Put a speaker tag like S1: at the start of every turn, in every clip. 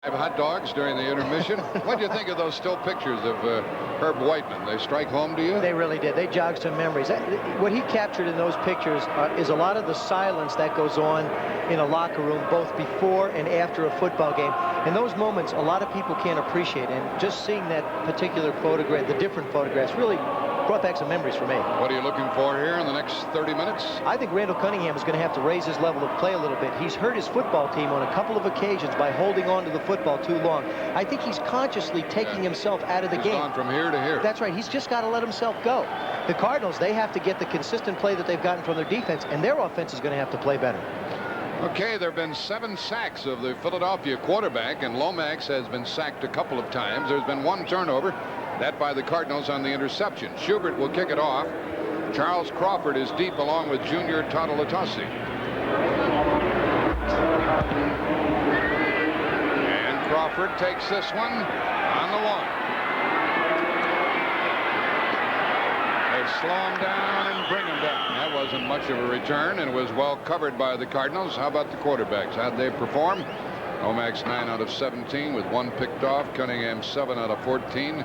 S1: Hot dogs during the intermission. What do you think of those still pictures of Herb Whiteman? They strike home to you?
S2: They really did. They jogged some memories. What he captured in those pictures is a lot of the silence that goes on in a locker room, both before and after a football game. In those moments, a lot of people can't appreciate, and just seeing that particular photograph, the different photographs, really brought back some memories for me.
S1: What are you looking for here in the next 30 minutes?
S2: I think Randall Cunningham is going to have to raise his level of play a little bit. He's hurt his football team on a couple of occasions by holding on to the football too long. I think he's consciously taking himself out of the game.
S1: Gone from here to here.
S2: That's right. He's just got to let himself go. The Cardinals, they have to get the consistent play that they've gotten from their defense, and their offense is going to have to play better.
S1: Okay, there have been 7 sacks of the Philadelphia quarterback, and Lomax has been sacked a couple of times. There's been 1 turnover, that by the Cardinals on the interception. Schubert will kick it off. Charles Crawford is deep along with Junior Totalatossi. And Crawford takes this one on the 1. They slow him down and bring him down. That wasn't much of a return, and it was well covered by the Cardinals. How about the quarterbacks? How'd they perform? Lomax 9 out of 17 with 1 picked off. Cunningham 7 out of 14.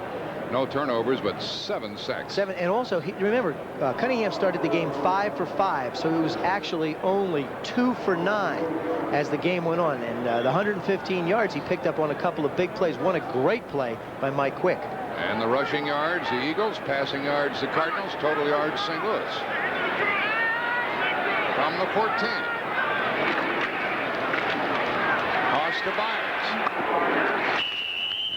S1: No turnovers, but 7 sacks.
S2: 7, and also, remember, Cunningham started the game 5 for 5, so it was actually only 2 for 9 as the game went on. And the 115 yards he picked up on a couple of big plays. One a great play by Mike Quick.
S1: And the rushing yards, the Eagles. Passing yards, the Cardinals. Total yards, St. Louis. From the 14. Toss to Byers.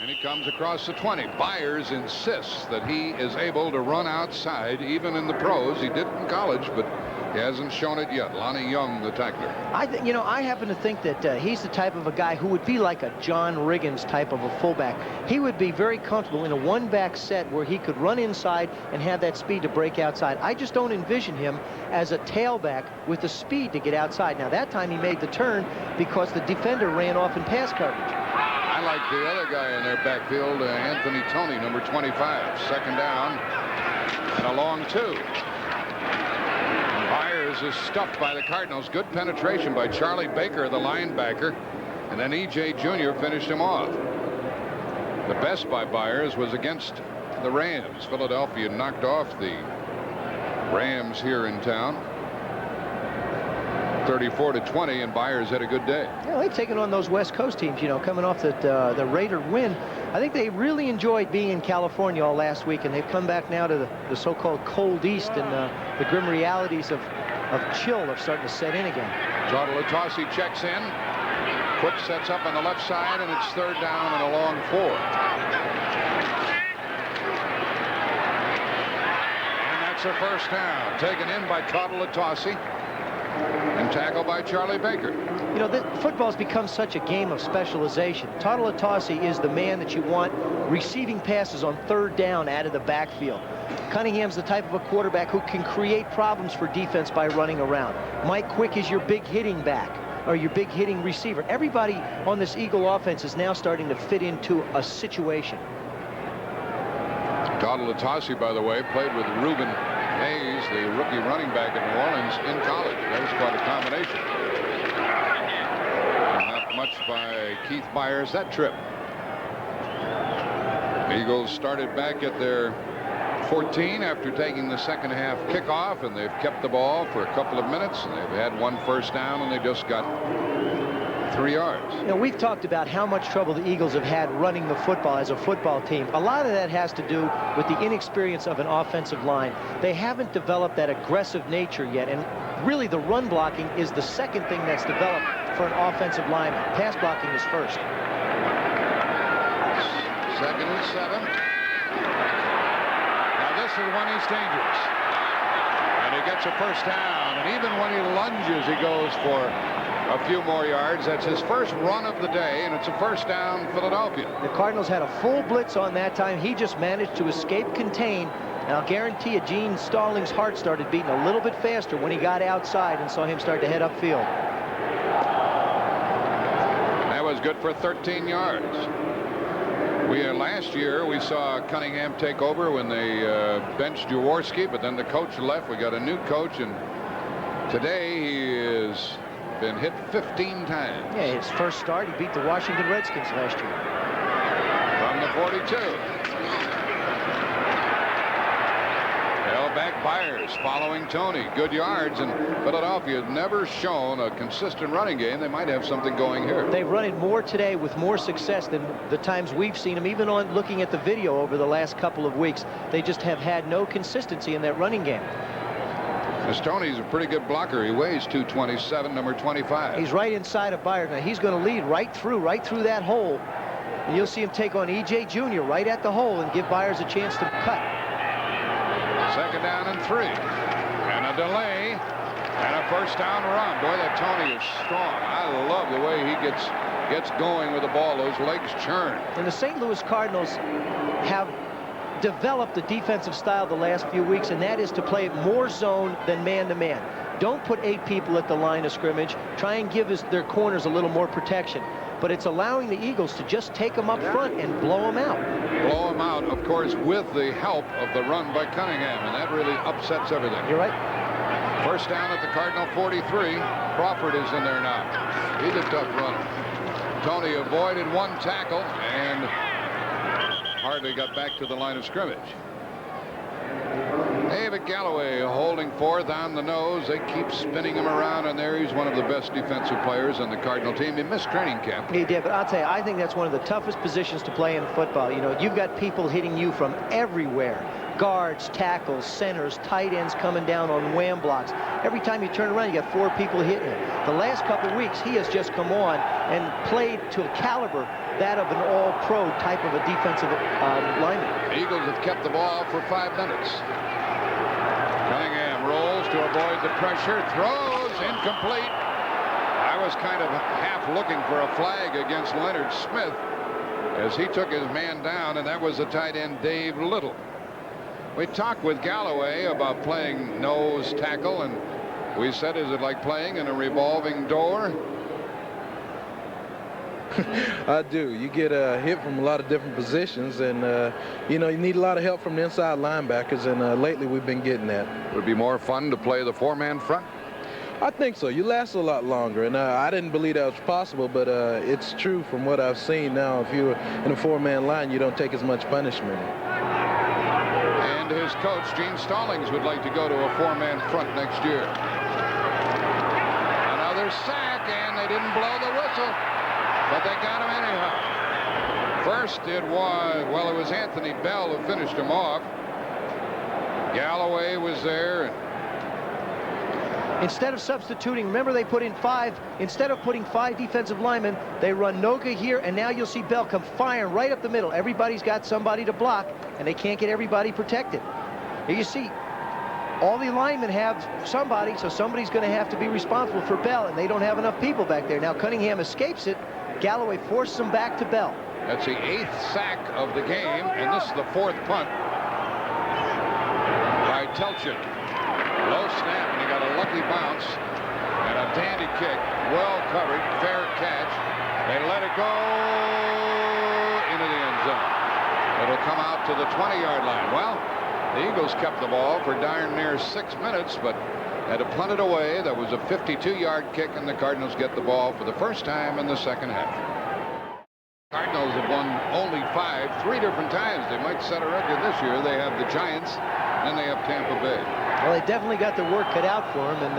S1: And he comes across the 20. Byers insists that he is able to run outside even in the pros. He did in college, but he hasn't shown it yet. Lonnie Young, the tackler.
S2: I happen to think that he's the type of a guy who would be like a John Riggins type of a fullback. He would be very comfortable in a one-back set where he could run inside and have that speed to break outside. I just don't envision him as a tailback with the speed to get outside. Now, that time he made the turn because the defender ran off in pass coverage.
S1: I like the other guy in their backfield, Anthony Toney, number 25. Second down and a long 2. Byers is stuffed by the Cardinals. Good penetration by Charlie Baker, the linebacker, and then E.J. Jr. finished him off. The best by Byers was against the Rams. Philadelphia knocked off the Rams here in town 34-20, and Byers had a good day.
S2: Yeah, they've taken on those West Coast teams, coming off the Raider win. I think they really enjoyed being in California all last week, and they've come back now to the so-called cold East, and the grim realities of chill are starting to set in again.
S1: Totalatossi checks in. Quick sets up on the left side, and it's 3rd down and a long 4. And that's a first down, taken in by Totalatossi and tackled by Charlie Baker.
S2: Football's become such a game of specialization. Totalatossi is the man that you want receiving passes on 3rd down out of the backfield. Cunningham's the type of a quarterback who can create problems for defense by running around. Mike Quick is your big hitting back, or your big hitting receiver. Everybody on this Eagle offense is now starting to fit into a situation.
S1: Totalatossi, by the way, played with Reuben Hayes, the rookie running back in New Orleans, in college. That was quite a combination. And not much by Keith Byers that trip. Eagles started back at their 14 after taking the second half kickoff, and they've kept the ball for a couple of minutes, and they've had 1 first down, and they just got 3 yards.
S2: We've talked about how much trouble the Eagles have had running the football as a football team. A lot of that has to do with the inexperience of an offensive line. They haven't developed that aggressive nature yet, and really the run blocking is the second thing that's developed for an offensive lineman. Pass blocking is first.
S1: 2nd and 7. Now this is when he's dangerous. And he gets a first down, and even when he lunges, he goes for a few more yards. That's his first run of the day, and it's a first down, Philadelphia.
S2: The Cardinals had a full blitz on that time. He just managed to escape contain, and I'll guarantee you Gene Stallings' heart started beating a little bit faster when he got outside and saw him start to head upfield.
S1: That was good for 13 yards. Last year we saw Cunningham take over when they benched Jaworski, but then the coach left. We got a new coach, and today he is been hit 15 times.
S2: Yeah, his first start, he beat the Washington Redskins last year.
S1: From the 42. Held back Byers following Tony. Good yards, and Philadelphia has never shown a consistent running game. They might have something going here.
S2: They've run it more today with more success than the times we've seen them, even on looking at the video over the last couple of weeks. They just have had no consistency in that running game.
S1: Tony's a pretty good blocker. He weighs 227, number 25.
S2: He's right inside of Byers. Now he's going to lead right through that hole. And you'll see him take on E.J. Jr. right at the hole and give Byers a chance to cut.
S1: Second down and 3. And a delay. And a first down run. Boy, that Tony is strong. I love the way he gets going with the ball. Those legs churn.
S2: And the St. Louis Cardinals have developed a defensive style the last few weeks, and that is to play more zone than man-to-man. Don't put 8 people at the line of scrimmage. Try and give their corners a little more protection. But it's allowing the Eagles to just take them up front and blow them out.
S1: Blow them out, of course, with the help of the run by Cunningham, and that really upsets everything.
S2: You're right.
S1: First down at the Cardinal 43. Crawford is in there now. He's a tough runner. Tony avoided 1 tackle and hardly got back to the line of scrimmage. David Galloway holding forth on the nose. They keep spinning him around, and there he's one of the best defensive players on the Cardinal team. He missed training camp.
S2: He did, but I'll tell you, I think that's one of the toughest positions to play in football. You know, you've got people hitting you from everywhere. Guards, tackles, centers, tight ends coming down on wham blocks. Every time you turn around, you got 4 people hitting you. The last couple of weeks, he has just come on and played to a caliber that of an all-pro type of a defensive lineman.
S1: The Eagles have kept the ball for 5 minutes. Cunningham rolls to avoid the pressure, throws, incomplete. I was kind of half looking for a flag against Leonard Smith as he took his man down, and that was the tight end Dave Little. We talked with Galloway about playing nose tackle, and we said, is it like playing in a revolving door?
S3: I do. You get hit from a lot of different positions, and you know, you need a lot of help from the inside linebackers, and lately we've been getting that.
S1: Would it be more fun to play the 4-man front?
S3: I think so. You last a lot longer, and I didn't believe that was possible, but it's true from what I've seen now. If you're in a 4-man line, you don't take as much punishment.
S1: And his coach, Gene Stallings, would like to go to a 4-man front next year. Another sack, and they didn't blow the whistle. But they got him anyhow. First it was Anthony Bell who finished him off. Galloway was there.
S2: Instead of substituting, remember they put in 5. Instead of putting 5 defensive linemen, they run Noga here, and now you'll see Bell come firing right up the middle. Everybody's got somebody to block, and they can't get everybody protected. Here you see, all the linemen have somebody, so somebody's going to have to be responsible for Bell, and they don't have enough people back there. Now Cunningham escapes it. Galloway forces him back to Bell.
S1: That's the 8th sack of the game, and this is the 4th punt by Telchin. Low snap, and he got a lucky bounce and a dandy kick. Well covered, fair catch. They let it go into the end zone. It'll come out to the 20-yard line. Well, the Eagles kept the ball for darn near 6 minutes, but had to punt it away. That was a 52-yard kick, and the Cardinals get the ball for the first time in the second half. Cardinals have won only 5, 3 different times. They might set a record this year. They have the Giants, and then they have Tampa Bay.
S2: Well, they definitely got their work cut out for them, and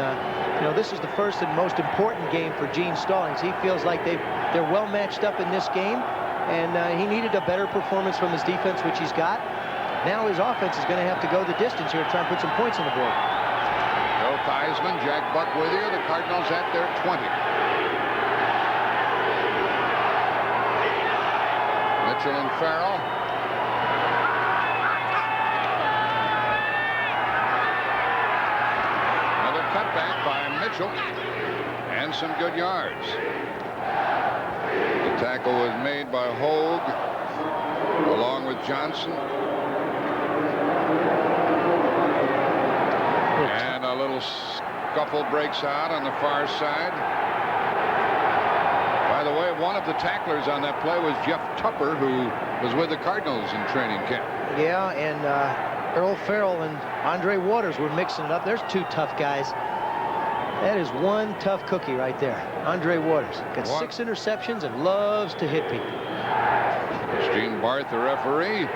S2: you know, this is the first and most important game for Gene Stallings. He feels like they're well matched up in this game, and he needed a better performance from his defense, which he's got. Now his offense is going to have to go the distance here to try and put some points on the board.
S1: Joe Theismann, Jack Buck with you. The Cardinals at their 20. Mitchell and Farrell. Another cutback by Mitchell. And some good yards. The tackle was made by Hogue along with Johnson. And a little scuffle breaks out on the far side. By the way, one of the tacklers on that play was Jeff Tupper, who was with the Cardinals in training camp.
S2: Yeah, and Earl Farrell and Andre Waters were mixing it up. There's 2 tough guys. That is one tough cookie right there. Andre Waters got 6 interceptions and loves to hit people.
S1: Gene Barth, the referee.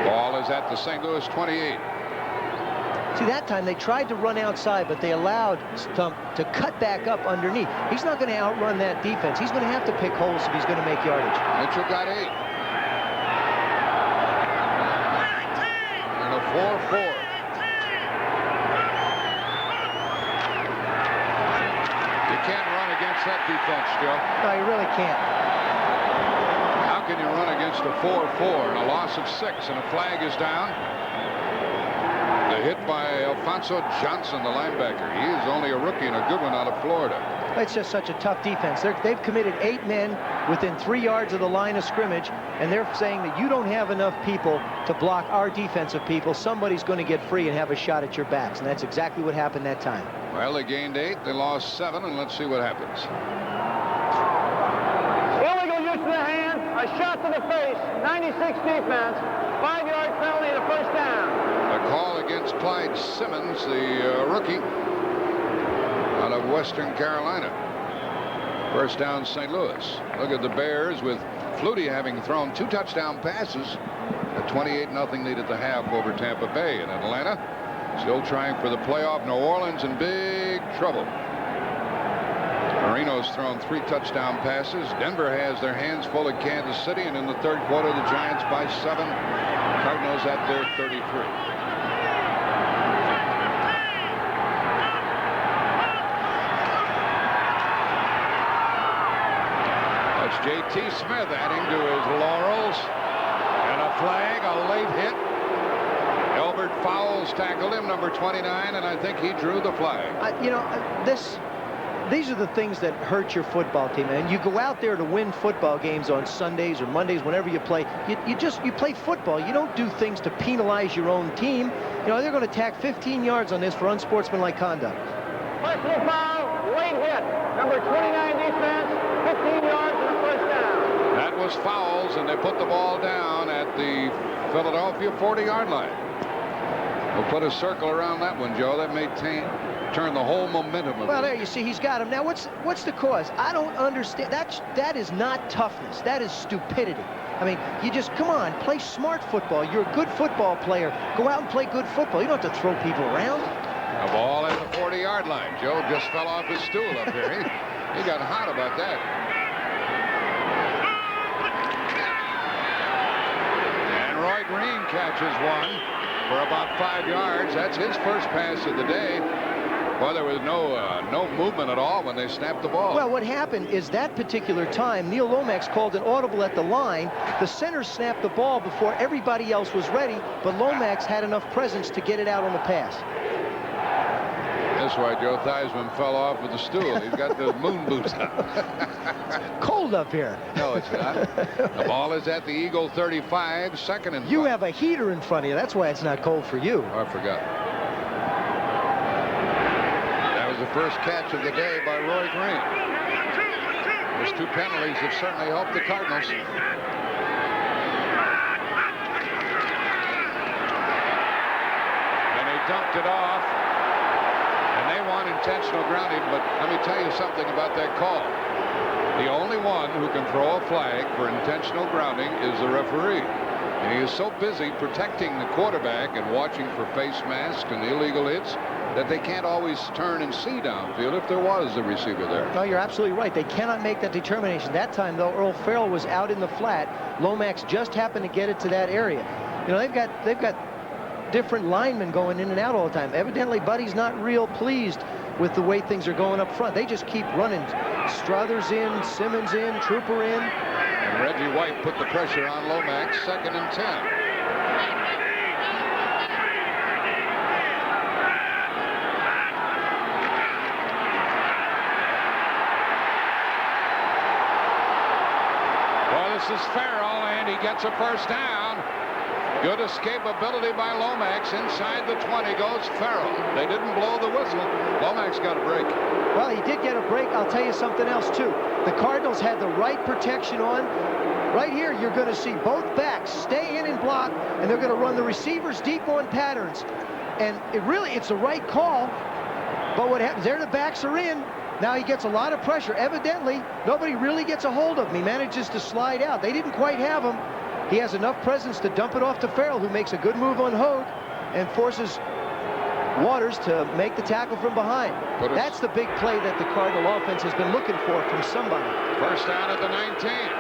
S1: Ball is at the St. Louis 28.
S2: See, that time they tried to run outside, but they allowed Stump to cut back up underneath. He's not going to outrun that defense. He's going to have to pick holes if he's going to make yardage.
S1: Mitchell got 8. And a 4-4. You can't run against that defense, Joe.
S2: No, you really can't.
S1: How can you run against a 4-4 and a loss of 6 and a flag is down? A hit by Alfonso Johnson, the linebacker. He is only a rookie and a good one out of Florida.
S2: It's just such a tough defense. They've committed 8 men within 3 yards of the line of scrimmage, and they're saying that you don't have enough people to block our defensive people. Somebody's going to get free and have a shot at your backs, and that's exactly what happened that time.
S1: Well, they gained 8, they lost 7, and let's see what happens.
S4: Illegal use of the hand, a shot to the face, 96 defense, 5-yard penalty and a first down.
S1: A call against Clyde Simmons, the rookie out of Western Carolina. First down, St. Louis. Look at the Bears with Flutie having thrown 2 touchdown passes. A 28-0 lead at the half over Tampa Bay. In Atlanta, still trying for the playoff. New Orleans in big trouble. Marino's thrown 3 touchdown passes. Denver has their hands full at Kansas City, and in the third quarter, the Giants by 7. Cardinals at their 33. J.T. Smith adding to his laurels, and a flag, a late hit. Elbert Fowles tackled him, number 29, and I think he drew the flag.
S2: You know, these are the things that hurt your football team, and you go out there to win football games on Sundays or Mondays, whenever you play. You play football. You don't do things to penalize your own team. You know, they're going to tack 15 yards on this for unsportsmanlike conduct.
S4: Personal foul, late hit, number 29 defense, 15 yards and a first down.
S1: That was Fowles, and they put the ball down at the Philadelphia 40-yard line. We'll put a circle around that one, Joe. That may turn the whole momentum of
S2: Well, there you see, he's got him. Now, what's the cause? I don't understand. That is not toughness. That is stupidity. I mean, you just, come on, play smart football. You're a good football player. Go out and play good football. You don't have to throw people around.
S1: A ball at the 40-yard line. Joe just fell off his stool up here. He got hot about that. And Roy Green catches one for about 5 yards. That's his first pass of the day. Well, there was no movement at all when they snapped the ball.
S2: Well, what happened is that particular time, Neil Lomax called an audible at the line. The center snapped the ball before everybody else was ready, but Lomax had enough presence to get it out on the pass.
S1: That's why Joe Theismann fell off with the stool. He's got the moon boots on.
S2: Cold up here.
S1: No, it's not. The ball is at the Eagle 35, second and 5.
S2: You have a heater in front of you. That's why it's not cold for you.
S1: Oh, I forgot. That was the first catch of the day by Roy Green. Those 2 penalties have certainly helped the Cardinals. And they dumped it off. They want intentional grounding, but let me tell you something about that call. The only one who can throw a flag for intentional grounding is the referee. And he is so busy protecting the quarterback and watching for face masks and illegal hits that they can't always turn and see downfield if there was a receiver there.
S2: No, you're absolutely right. They cannot make that determination. That time, though, Earl Farrell was out in the flat. Lomax just happened to get it to that area. You know, they've got different linemen going in and out all the time. Evidently, Buddy's not real pleased with the way things are going up front. They just keep running. Struthers in, Simmons in, Trooper in.
S1: And Reggie White put the pressure on Lomax, 2nd and 10. Well, this is Farrell, and he gets a first down. Good escapability by Lomax. Inside the 20 goes Farrell. They didn't blow the whistle. Lomax got a break.
S2: Well, he did get a break. I'll tell you something else, too. The Cardinals had the right protection on. Right here, you're going to see both backs stay in and block, and they're going to run the receivers deep on patterns. And it's the right call. But what happens there, the backs are in. Now he gets a lot of pressure. Evidently, nobody really gets a hold of him. He manages to slide out. They didn't quite have him. He has enough presence to dump it off to Farrell, who makes a good move on Hogue and forces Waters to make the tackle from behind. That's the big play that the Cardinal offense has been looking for from somebody.
S1: First down at the 19th.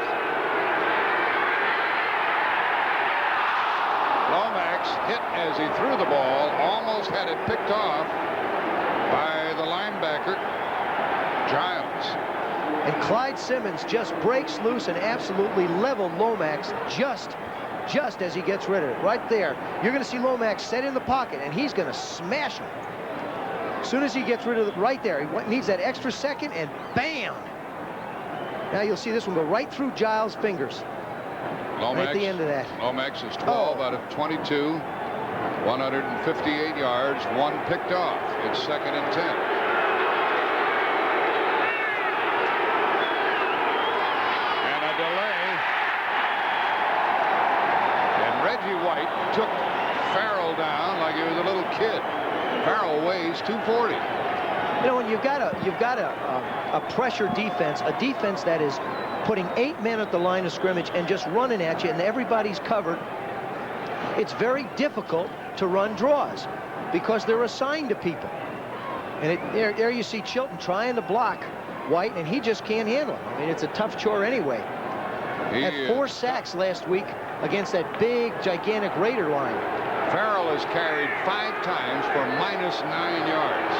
S1: Lomax hit as he threw the ball, almost had it picked off by the linebacker, Giles.
S2: And Clyde Simmons just breaks loose and absolutely leveled Lomax just as he gets rid of it. Right there, you're going to see Lomax set in the pocket, and he's going to smash him. As soon as he gets rid of it, right there, he needs that extra second, and bam! Now you'll see this one go right through Giles' fingers.
S1: Lomax,
S2: at the end of that.
S1: Lomax is 12 out of 22, 158 yards, 1 picked off. It's 2nd and 10. And a delay. And Reggie White took Farrell down like he was a little kid. Farrell weighs 240.
S2: You know, when you've got a pressure defense, a defense that is putting 8 men at the line of scrimmage and just running at you, and everybody's covered, it's very difficult to run draws because they're assigned to people. And there you see Chilton trying to block White, and he just can't handle it. I mean, it's a tough chore anyway. He had 4 sacks last week against that big, gigantic Raider line.
S1: Farrell has carried 5 times for -9 yards.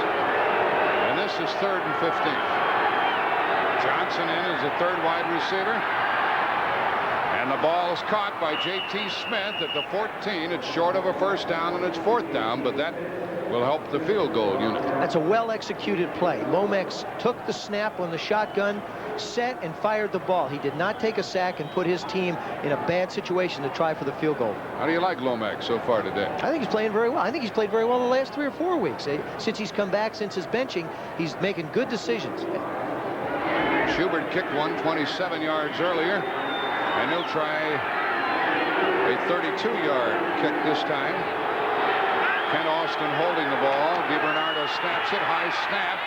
S1: And this is 3rd and 15. Johnson in as the 3rd wide receiver. And the ball is caught by J.T. Smith at the 14. It's short of a first down, and it's 4th down, but that will help the field goal unit.
S2: That's a well-executed play. Lomax took the snap on the shotgun, set, and fired the ball. He did not take a sack and put his team in a bad situation to try for the field goal.
S1: How do you like Lomax so far today?
S2: I think he's playing very well. I think he's played very well the last 3 or 4 weeks. Since he's come back, since his benching, he's making good decisions.
S1: Schubert kicked one 27 yards earlier, and he'll try a 32-yard kick this time. Ken Austin holding the ball. DiBernardo snaps it, high snap,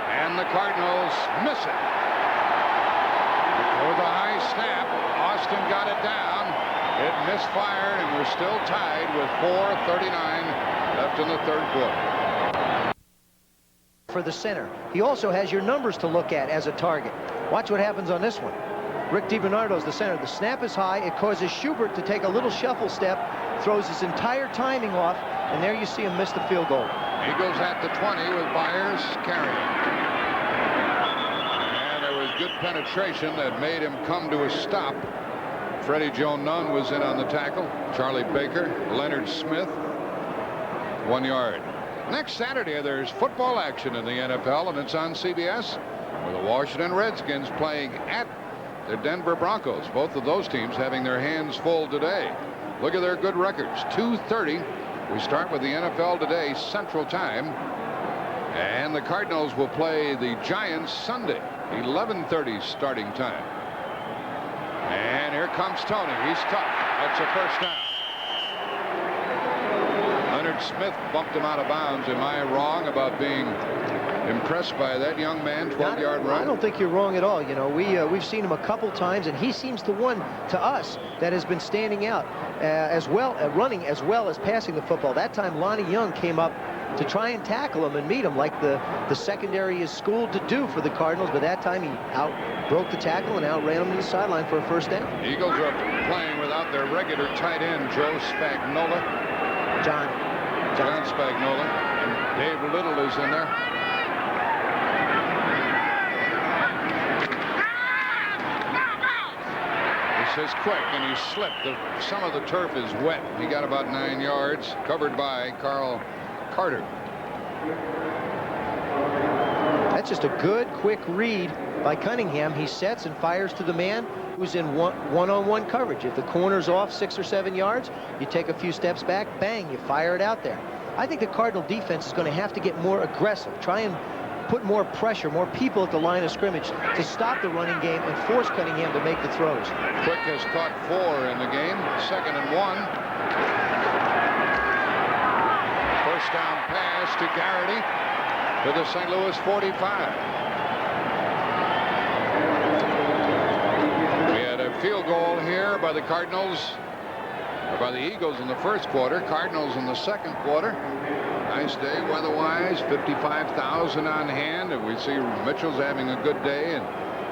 S1: and the Cardinals miss it. With a high snap, Austin got it down. It misfired, and we're still tied with 4:39 left in the 3rd quarter.
S2: For the center. He also has your numbers to look at as a target. Watch what happens on this one. Rick DiBernardo's the center. The snap is high. It causes Schubert to take a little shuffle step, throws his entire timing off, and there you see him miss the field goal.
S1: Eagles at the 20 with Byers carrying. And there was good penetration that made him come to a stop. Freddie Joe Nunn was in on the tackle. Charlie Baker, Leonard Smith, 1 yard. Next Saturday, there's football action in the NFL, and it's on CBS, with the Washington Redskins playing at the Denver Broncos. Both of those teams having their hands full today. Look at their good records. 2:30. We start with the NFL today, Central Time. And the Cardinals will play the Giants Sunday, 11:30 starting time. And here comes Tony. He's tough. That's a first down. Leonard Smith bumped him out of bounds. Am I wrong about being impressed by that young man? 12-yard run.
S2: I don't think you're wrong at all. You know, we've seen him a couple times, and he seems the one to us that has been standing out as well, running as well as passing the football. That time Lonnie Young came up to try and tackle him and meet him like the secondary is schooled to do for the Cardinals, but that time he broke the tackle and outran him to the sideline for a first down.
S1: Eagles are playing without their regular tight end, Joe Spagnola.
S2: John
S1: Spagnola. And Dave Little is in there. This is quick, and he slipped. Some of the turf is wet. He got about 9 yards, covered by Carl Carter.
S2: That's just a good, quick read by Cunningham. He sets and fires to the man who's in one-on-one coverage. If the corner's off 6 or 7 yards, you take a few steps back, bang, you fire it out there. I think the Cardinal defense is going to have to get more aggressive, try and put more pressure, more people at the line of scrimmage to stop the running game and force Cunningham to make the throws.
S1: Quick has caught 4 in the game. 2nd and 1. First down pass to Garrity. to the St. Louis 45. We had a field goal here by the Cardinals, or by the Eagles in the first quarter, Cardinals in the second quarter. Nice day weather-wise, 55,000 on hand, and we see Mitchell's having a good day, and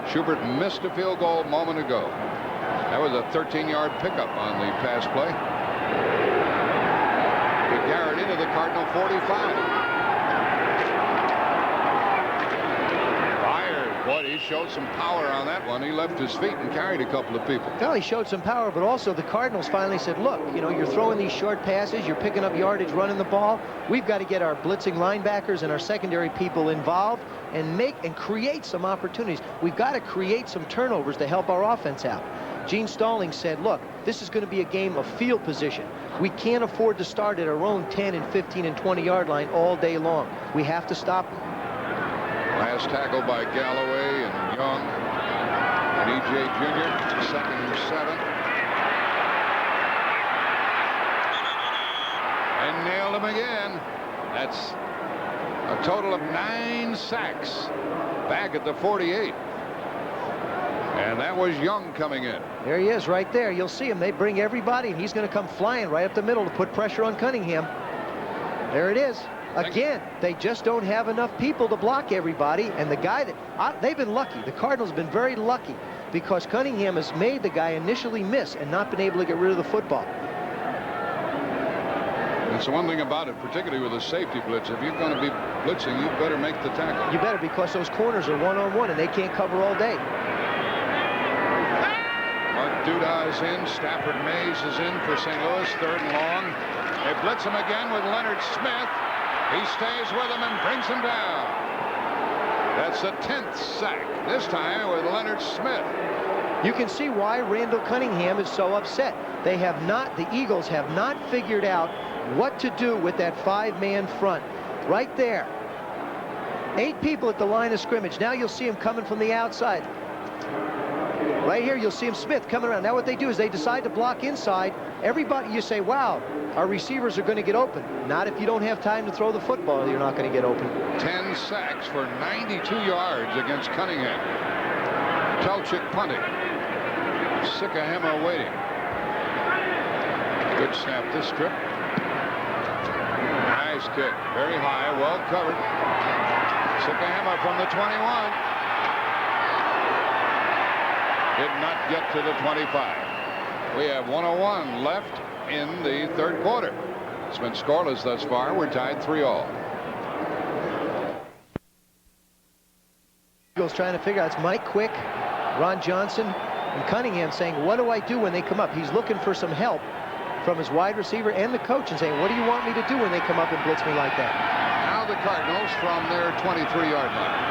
S1: Schubert missed a field goal a moment ago. That was a 13-yard pickup on the pass play. To Garrity to the Cardinal 45. Byers, boy, he showed some power on that one. He left his feet and carried a couple of people.
S2: Well, he showed some power, but also the Cardinals finally said, look, you know, you're throwing these short passes, you're picking up yardage running the ball. We've got to get our blitzing linebackers and our secondary people involved and create some opportunities. We've got to create some turnovers to help our offense out. Gene Stalling said, look, this is going to be a game of field position. We can't afford to start at our own 10 and 15 and 20-yard line all day long. We have to stop them.
S1: Last tackle by Galloway and Young and E.J. Jr. Second and 7. And nailed him again. That's a total of 9 sacks back at the 48. And that was Young coming in.
S2: There he is right there. You'll see him. They bring everybody, and he's going to come flying right up the middle to put pressure on Cunningham. There it is. Again, they just don't have enough people to block everybody. And the guy that they've been lucky. The Cardinals have been very lucky because Cunningham has made the guy initially miss and not been able to get rid of the football.
S1: It's the one thing about it, particularly with a safety blitz. If you're going to be blitzing, you better make the tackle.
S2: You better, because those corners are one-on-one and they can't cover all day.
S1: Duda is in. Stafford Mays is in for St. Louis. 3rd and long. They blitz him again with Leonard Smith. He stays with him and brings him down. That's the 10th sack, this time with Leonard Smith.
S2: You can see why Randall Cunningham is so upset. They have not, the Eagles have not figured out what to do with that 5-man front. Right there. 8 people at the line of scrimmage. Now you'll see him coming from the outside. Right here, you'll see him, Smith, coming around. Now what they do is they decide to block inside. Everybody, you say, wow, our receivers are going to get open. Not if you don't have time to throw the football, you're not going to get open.
S1: 10 sacks for 92 yards against Cunningham. Telchik punting. Sikahema waiting. Good snap this trip. Nice kick. Very high, well covered. Sikahema from the 21. Did not get to the 25. We have 1:01 left in the 3rd quarter. It's been scoreless thus far. We're tied 3-all.
S2: Eagles trying to figure out. It's Mike Quick, Ron Johnson, and Cunningham saying, what do I do when they come up? He's looking for some help from his wide receiver and the coach and saying, what do you want me to do when they come up and blitz me like that?
S1: Now the Cardinals from their 23-yard line.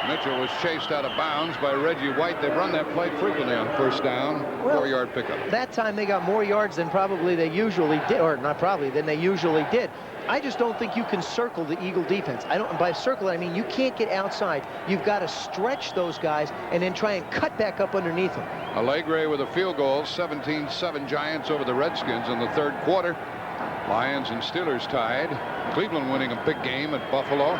S1: Mitchell was chased out of bounds by Reggie White. They've run that play frequently on 1st down, 4-yard pickup.
S2: That time they got more yards than probably they usually did, or not probably, than they usually did. I just don't think you can circle the Eagle defense. By circle, I mean you can't get outside. You've got to stretch those guys and then try and cut back up underneath them.
S1: Allegre with a field goal. 17-7 Giants over the Redskins in the 3rd quarter. Lions and Steelers tied. Cleveland winning a big game at Buffalo.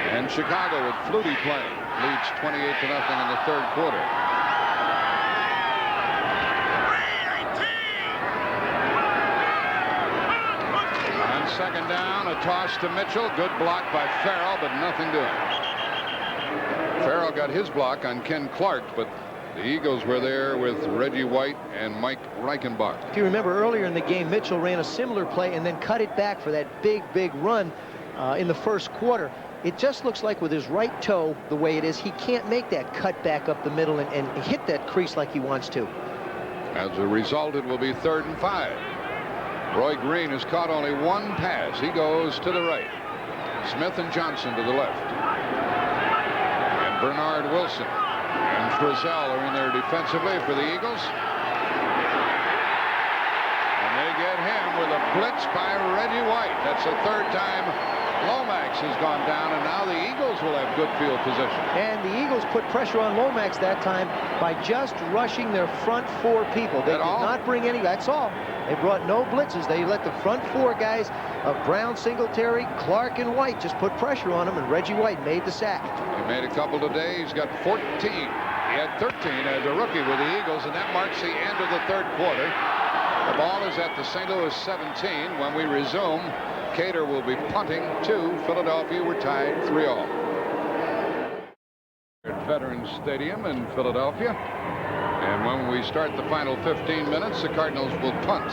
S1: And Chicago with Flutie playing. Leads 28-0 in the 3rd quarter. On 2nd down, a toss to Mitchell. Good block by Farrell, but nothing doing. Farrell got his block on Ken Clark, but the Eagles were there with Reggie White and Mike Reichenbach.
S2: If you remember earlier in the game, Mitchell ran a similar play and then cut it back for that big run in the 1st quarter. It just looks like with his right toe, the way it is, he can't make that cut back up the middle and hit that crease like he wants to.
S1: As a result, it will be 3rd and 5. Roy Green has caught only 1 pass. He goes to the right. Smith and Johnson to the left. And Bernard Wilson and Frizzell are in there defensively for the Eagles. And they get him with a blitz by Reggie White. That's the 3rd time Lomax has gone down, and now the Eagles will have good field position.
S2: And the Eagles put pressure on Lomax that time by just rushing their front 4 people. They did not bring any. That's all. They brought no blitzes. They let the front 4 guys of Brown, Singletary, Clark, and White just put pressure on him, and Reggie White made the sack.
S1: He made a couple today. He's got 14. He had 13 as a rookie with the Eagles, and that marks the end of the third quarter. The ball is at the St. Louis 17. When we resume, Cater will be punting to Philadelphia. We're tied 3-all. At Veterans Stadium in Philadelphia. And when we start the final 15 minutes, the Cardinals will punt.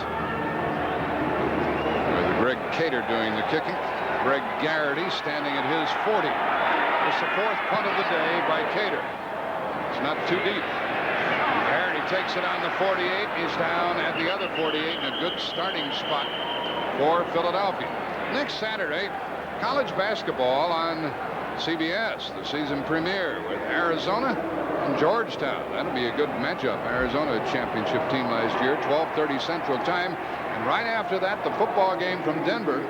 S1: With Greg Cater doing the kicking. Greg Garrity standing at his 40. It's the 4th punt of the day by Cater. It's not too deep. Garrity takes it on the 48. He's down at the other 48 in a good starting spot for Philadelphia. Next Saturday, college basketball on CBS, the season premiere with Arizona and Georgetown. That'll be a good matchup. Arizona, a championship team last year, 12:30 Central Time. And right after that, the football game from Denver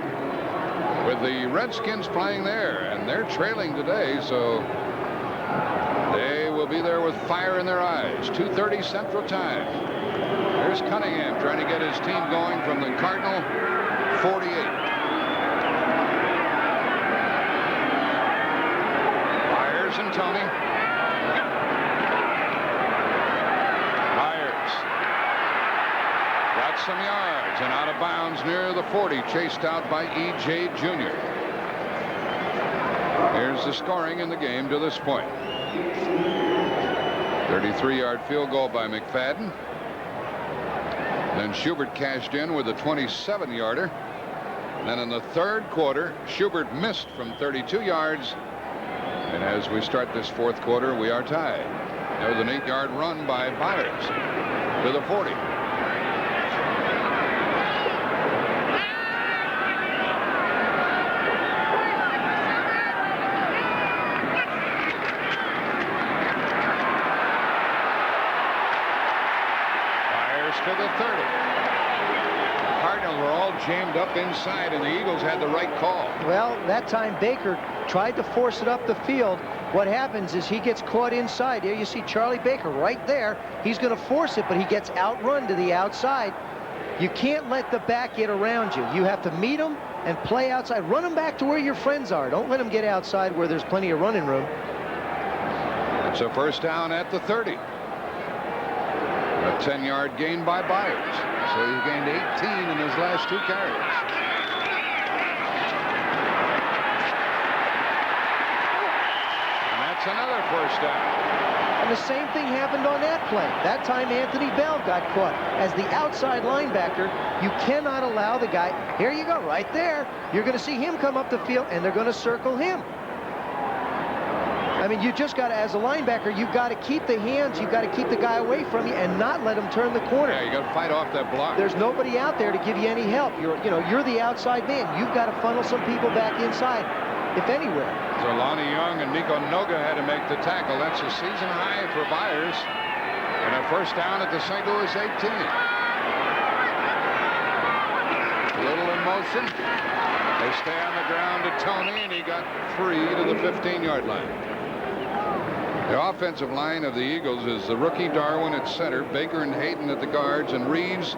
S1: with the Redskins playing there. And they're trailing today, so they will be there with fire in their eyes. 2:30 Central Time. There's Cunningham trying to get his team going from the Cardinal 48. Byers and Tony. Byers got some yards and out of bounds near the 40, chased out by E.J. Jr. Here's the scoring in the game to this point. 33-yard field goal by McFadden. Then Schubert cashed in with a 27-yarder. Then in the third quarter, Schubert missed from 32 yards. And as we start this fourth quarter, we are tied. That was an 8-yard run by Byers to the 40. To the 30. The Cardinals were all jammed up inside, and the Eagles had the right call.
S2: Well, that time Baker tried to force it up the field. What happens is he gets caught inside. Here you see Charlie Baker right there. He's going to force it, but he gets outrun to the outside. You can't let the back get around you. You have to meet him and play outside. Run them back to where your friends are. Don't let them get outside where there's plenty of running room.
S1: It's a first down at the 30. A 10-yard gain by Byers. So he gained 18 in his last 2 carries. And that's another first down.
S2: And the same thing happened on that play. That time Anthony Bell got caught. As the outside linebacker, you cannot allow the guy. Here you go, right there. You're going to see him come up the field, and they're going to circle him. I mean, you just got to, as a linebacker, you've got to keep the hands, you've got to keep the guy away from you and not let him turn the corner.
S1: Yeah, you got to fight off that block.
S2: There's nobody out there to give you any help. You're the outside man. You've got to funnel some people back inside, if anywhere.
S1: So Lonnie Young and Nico Noga had to make the tackle. That's a season high for Byers. And a first down at the St. Louis 18. A little in motion. They stay on the ground to Tony, and he got 3 to the 15-yard line. The offensive line of the Eagles is the rookie Darwin at center, Baker and Hayden at the guards, and Reeves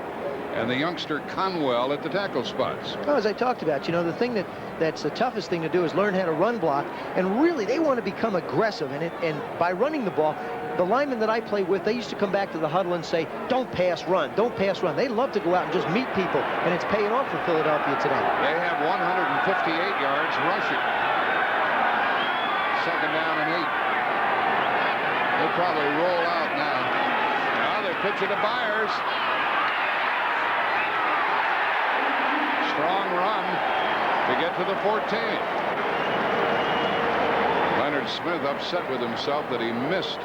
S1: and the youngster Conwell at the tackle spots.
S2: Well, as I talked about, the thing that's the toughest thing to do is learn how to run block. And really, they want to become aggressive. And by running the ball, the linemen that I play with, they used to come back to the huddle and say, don't pass, run, don't pass, run. They love to go out and just meet people, and it's paying off for Philadelphia today.
S1: They have 158 yards rushing. Second down and 8. They'll probably roll out now. Now they pitch it to Byers. Strong run to get to the 14. Leonard Smith upset with himself that he missed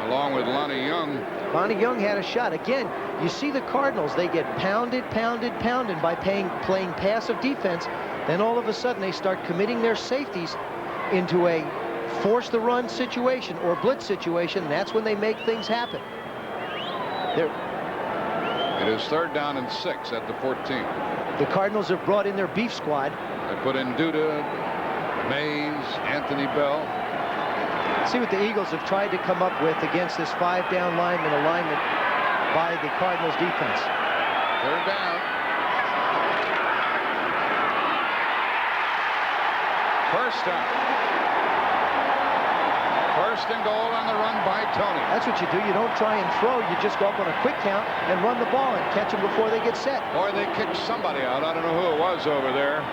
S1: along with Lonnie Young.
S2: Lonnie Young had a shot. Again, you see the Cardinals, they get pounded by playing passive defense. Then all of a sudden they start committing their safeties into a force the run situation or blitz situation, and that's when they make things happen.
S1: It is third down and 6 at the 14.
S2: The Cardinals have brought in their beef squad.
S1: They put in Duda, Mays, Anthony Bell.
S2: See what the Eagles have tried to come up with against this 5-down lineman alignment by the Cardinals defense.
S1: Third down. First down. First and goal on the run by Tony.
S2: That's what you do. You don't try and throw. You just go up on a quick count and run the ball and catch them before they get set.
S1: Or they kicked somebody out. I don't know who it was over there.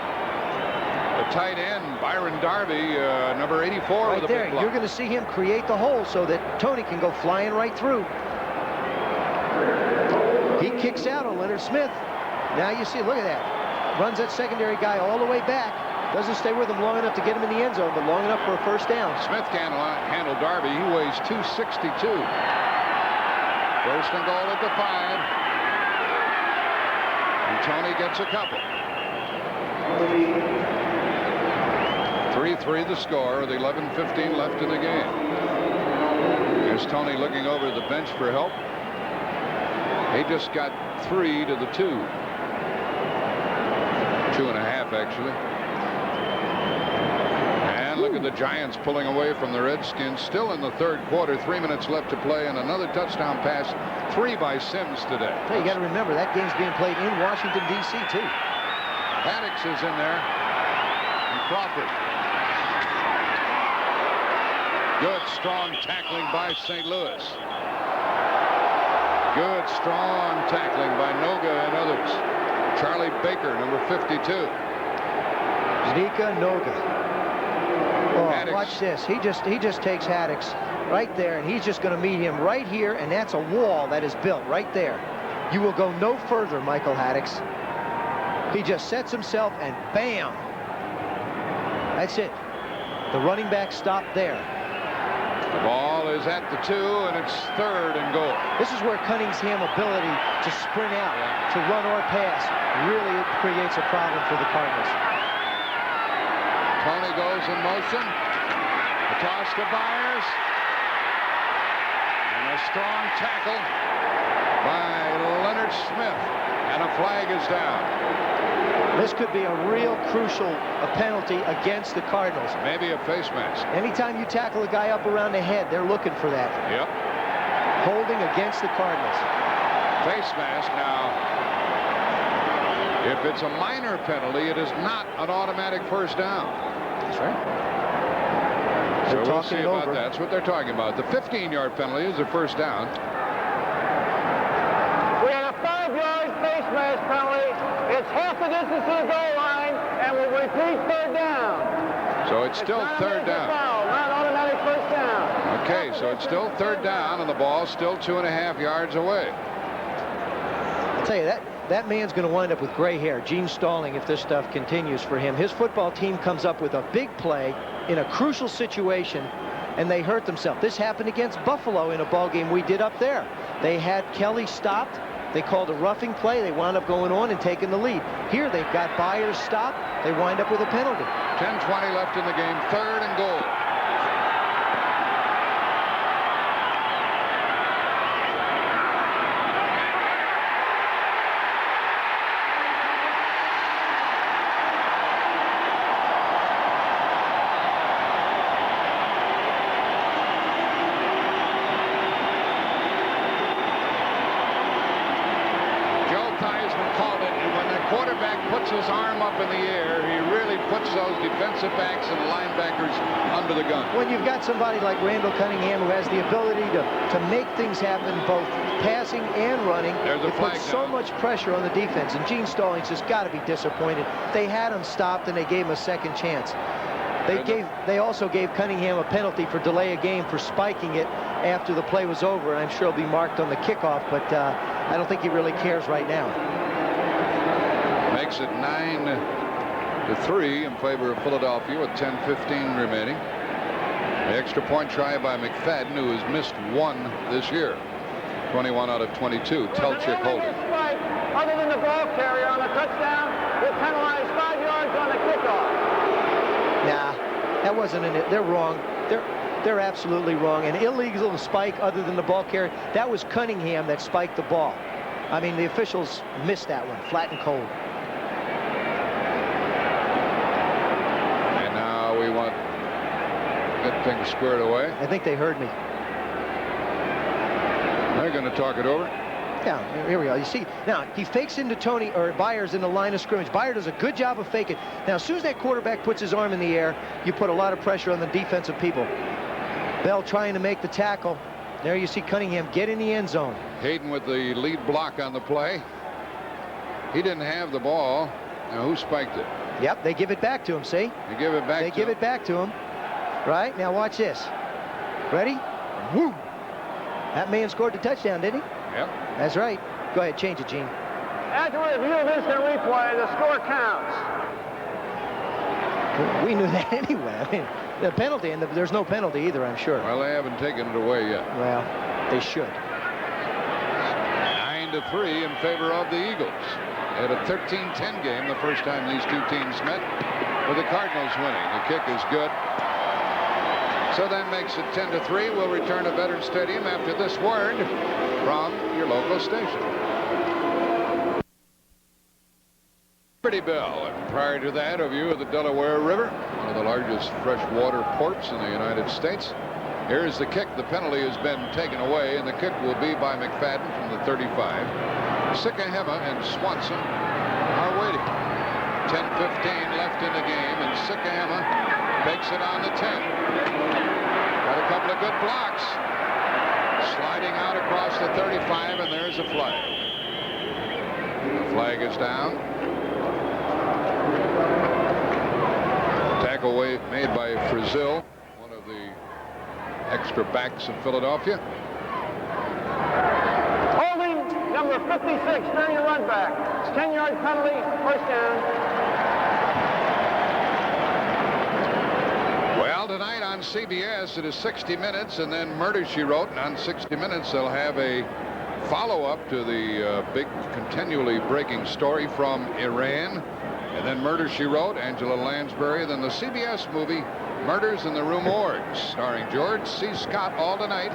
S1: The tight end, Byron Darby, number 84
S2: right
S1: with a
S2: there.
S1: big block.
S2: You're going to see him create the hole so that Tony can go flying right through. He kicks out on Leonard Smith. Now you see, look at that. Runs that secondary guy all the way back. Doesn't stay with him long enough to get him in the end zone, but long enough for a first down.
S1: Smith can't handle Darby. He weighs 262. First and goal at the 5. And Tony gets a couple. 3-3 the score with 11:15 left in the game. There's Tony looking over the bench for help. He just got 3 to the 2. 2.5 actually. And look at the Giants pulling away from the Redskins. Still in the third quarter. 3 minutes left to play, and another touchdown pass. 3 by Sims today.
S2: Hey, you got to remember that game's being played in Washington D.C. too.
S1: Haddix is in there. And Crawford. Good strong tackling by St. Louis. Good strong tackling by Noga and others. Charlie Baker, number 52.
S2: Znika Noga. Oh,
S1: Haddix.
S2: watch this. He just takes Haddix right there, and he's just going to meet him right here, and that's a wall that is built right there. You will go no further, Michael Haddix. He just sets himself, and bam. That's it. The running back stopped there.
S1: The ball is at the 2, and it's third and goal.
S2: This is where Cunningham's ability to sprint out, to run or pass, really creates a problem for the Cardinals.
S1: Tony goes in motion. A toss to Byers. And a strong tackle by Leonard Smith. And a flag is down.
S2: This could be a real crucial penalty against the Cardinals.
S1: Maybe a face mask.
S2: Anytime you tackle a guy up around the head, they're looking for that.
S1: Yep.
S2: Holding against the Cardinals.
S1: Face mask now. If it's a minor penalty, it is not an automatic first down.
S2: That's right.
S1: So
S2: They're
S1: we'll
S2: talking
S1: see
S2: it
S1: about
S2: over.
S1: that. That's what they're talking about. The 15-yard penalty is a first down.
S4: We had a 5-yard face mask penalty. It's half the distance to the goal line, and we'll repeat third down.
S1: So it's still third down.
S4: Foul, not automatic first down.
S1: Okay, so it's still third down, and the ball's still 2.5 yards away.
S2: I'll tell you, that man's going to wind up with gray hair. Gene Stalling, if this stuff continues for him. His football team comes up with a big play in a crucial situation, and they hurt themselves. This happened against Buffalo in a ball game we did up there. They had Kelly stopped. They called a roughing play. They wound up going on and taking the lead. Here they've got Byers stopped. They wind up with a penalty.
S1: 10:20 left in the game. Third and goal. His arm up in the air, he really puts those defensive backs and linebackers under the gun.
S2: When you've got somebody like Randall Cunningham who has the ability to make things happen, both passing and running, it puts so much pressure on the defense, and Gene Stallings just got to be disappointed. They had him stopped, and they gave him a second chance. They also gave Cunningham a penalty for delay of game for spiking it after the play was over, and I'm sure it'll be marked on the kickoff, but I don't think he really cares right now.
S1: Makes it 9-3 in favor of Philadelphia with 10:15 remaining. The extra point try by McFadden, who has missed one this year. 21 out of 22. Telchik holding.
S4: Other than the ball carrier on a touchdown, we're penalized 5 yards on the kickoff.
S2: Nah, that wasn't in it. They're wrong. They're absolutely wrong. An illegal spike other than the ball carrier. That was Cunningham that spiked the ball. I mean, the officials missed that one, flat and cold.
S1: Things squared away.
S2: I think they heard me.
S1: They're going to talk it over.
S2: Yeah, here we go. You see, now he fakes into Tony or Byers in the line of scrimmage. Byers does a good job of faking. Now, as soon as that quarterback puts his arm in the air, you put a lot of pressure on the defensive people. Bell trying to make the tackle. There you see Cunningham get in the end zone.
S1: Hayden with the lead block on the play. He didn't have the ball. Now, who spiked it?
S2: Yep, they give it back to him, see?
S1: They give it back
S2: They give it back to him. Right, now watch this. Ready? Woo! That man scored the touchdown, didn't he?
S1: Yep.
S2: That's right. Go ahead, change it, Gene.
S4: After review of instant replay, the score counts.
S2: We knew that anyway. I mean, the penalty, and there's no penalty either, I'm sure.
S1: Well, they haven't taken it away yet.
S2: Well, they should.
S1: 9-3 in favor of the Eagles. They had a 13-10 game the first time these two teams met, with the Cardinals winning. The kick is good. So that makes it 10-3. We'll return to Veterans Stadium after this word from your local station. Liberty Bell. And prior to that, a view of the Delaware River, one of the largest freshwater ports in the United States. Here's the kick. The penalty has been taken away, and the kick will be by McFadden from the 35. Sikkahema and Swanson are waiting. 10:15 left in the game, and Sikkahema takes it on the 10. Got a couple of good blocks. Sliding out across the 35, and there's a flag. The flag is down. Tackle made by Frizzell, one of the extra backs of Philadelphia.
S4: Holding number 56, turn your run back. 10-yard penalty, first down.
S1: Well, tonight on CBS, it is 60 Minutes and then Murder, She Wrote. And on 60 Minutes, they'll have a follow-up to the big continually breaking story from Iran. And then Murder, She Wrote, Angela Lansbury. Then the CBS movie, Murders in the Rue Morgue, starring George C. Scott, all tonight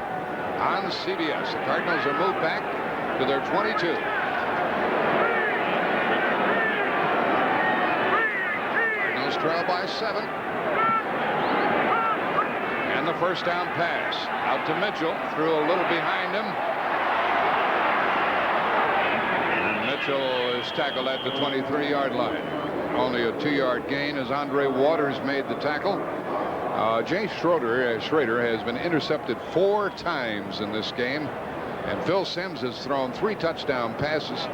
S1: on CBS. The Cardinals are moved back to their 22. Cardinals trail by 7. And the first down pass out to Mitchell, threw a little behind him. And Mitchell is tackled at the 23-yard line. Only a 2-yard gain as Andre Waters made the tackle. Jay Schroeder has been intercepted 4 times in this game, and Phil Simms has thrown 3 touchdown passes.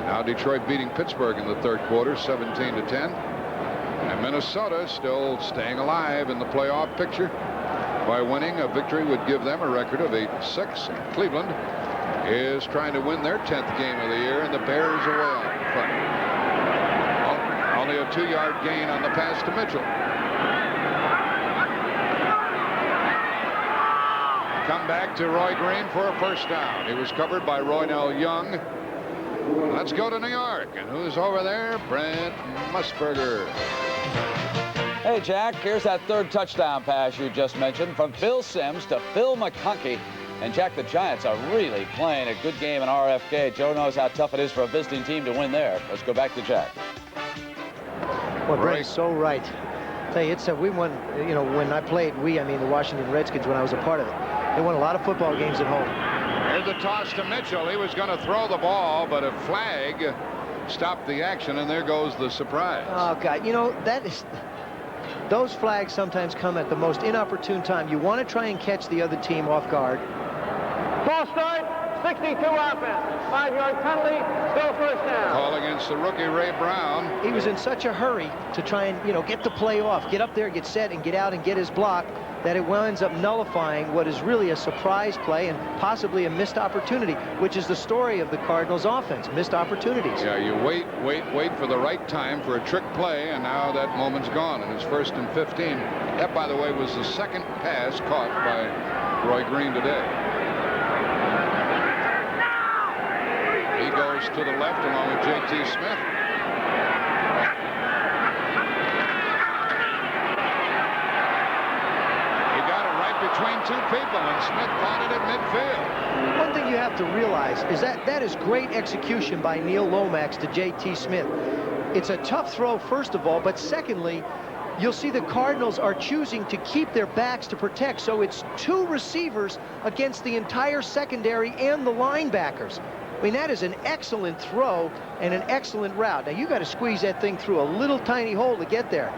S1: Now Detroit beating Pittsburgh in the third quarter, 17-10. And Minnesota still staying alive in the playoff picture by winning. A victory would give them a record of 8-6. And Cleveland is trying to win their 10th game of the year, and the Bears are way out in front. Only a 2-yard gain on the pass to Mitchell. Come back to Roy Green for a first down. He was covered by Roynell Young. Let's go to New York. And who's over there? Brent Musburger.
S5: Hey, Jack, here's that third touchdown pass you just mentioned from Phil Simms to Phil McConkey. And, Jack, the Giants are really playing a good game in RFK. Joe knows how tough it is for a visiting team to win there. Let's go back to Jack.
S2: Well, Brent's so right. Tell you, we won, you know, when I played, I mean the Washington Redskins, when I was a part of it. They won a lot of football games at home.
S1: Here's the toss to Mitchell. He was going to throw the ball, but a flag stopped the action, and there goes the surprise.
S2: Oh, God. You know, those flags sometimes come at the most inopportune time. You want to try and catch the other team off guard.
S4: False start, 62 offense. 5-yard penalty, still first down.
S1: Call against the rookie Ray Brown.
S2: He was in such a hurry to try and, you know, get the play off, get up there, get set, and get out and get his block, that it winds up nullifying what is really a surprise play and possibly a missed opportunity, which is the story of the Cardinals offense, missed opportunities.
S1: Yeah, you wait for the right time for a trick play, and now that moment's gone, and it's 1st and 15. That, by the way, was the second pass caught by Roy Green today. He goes to the left along with J.T. Smith. Between 2 people, and Smith caught it at midfield.
S2: One thing you have to realize is that is great execution by Neil Lomax to J.T. Smith. It's a tough throw, first of all, but secondly, you'll see the Cardinals are choosing to keep their backs to protect. So it's 2 receivers against the entire secondary and the linebackers. I mean, that is an excellent throw and an excellent route. Now, you got to squeeze that thing through a little tiny hole to get there.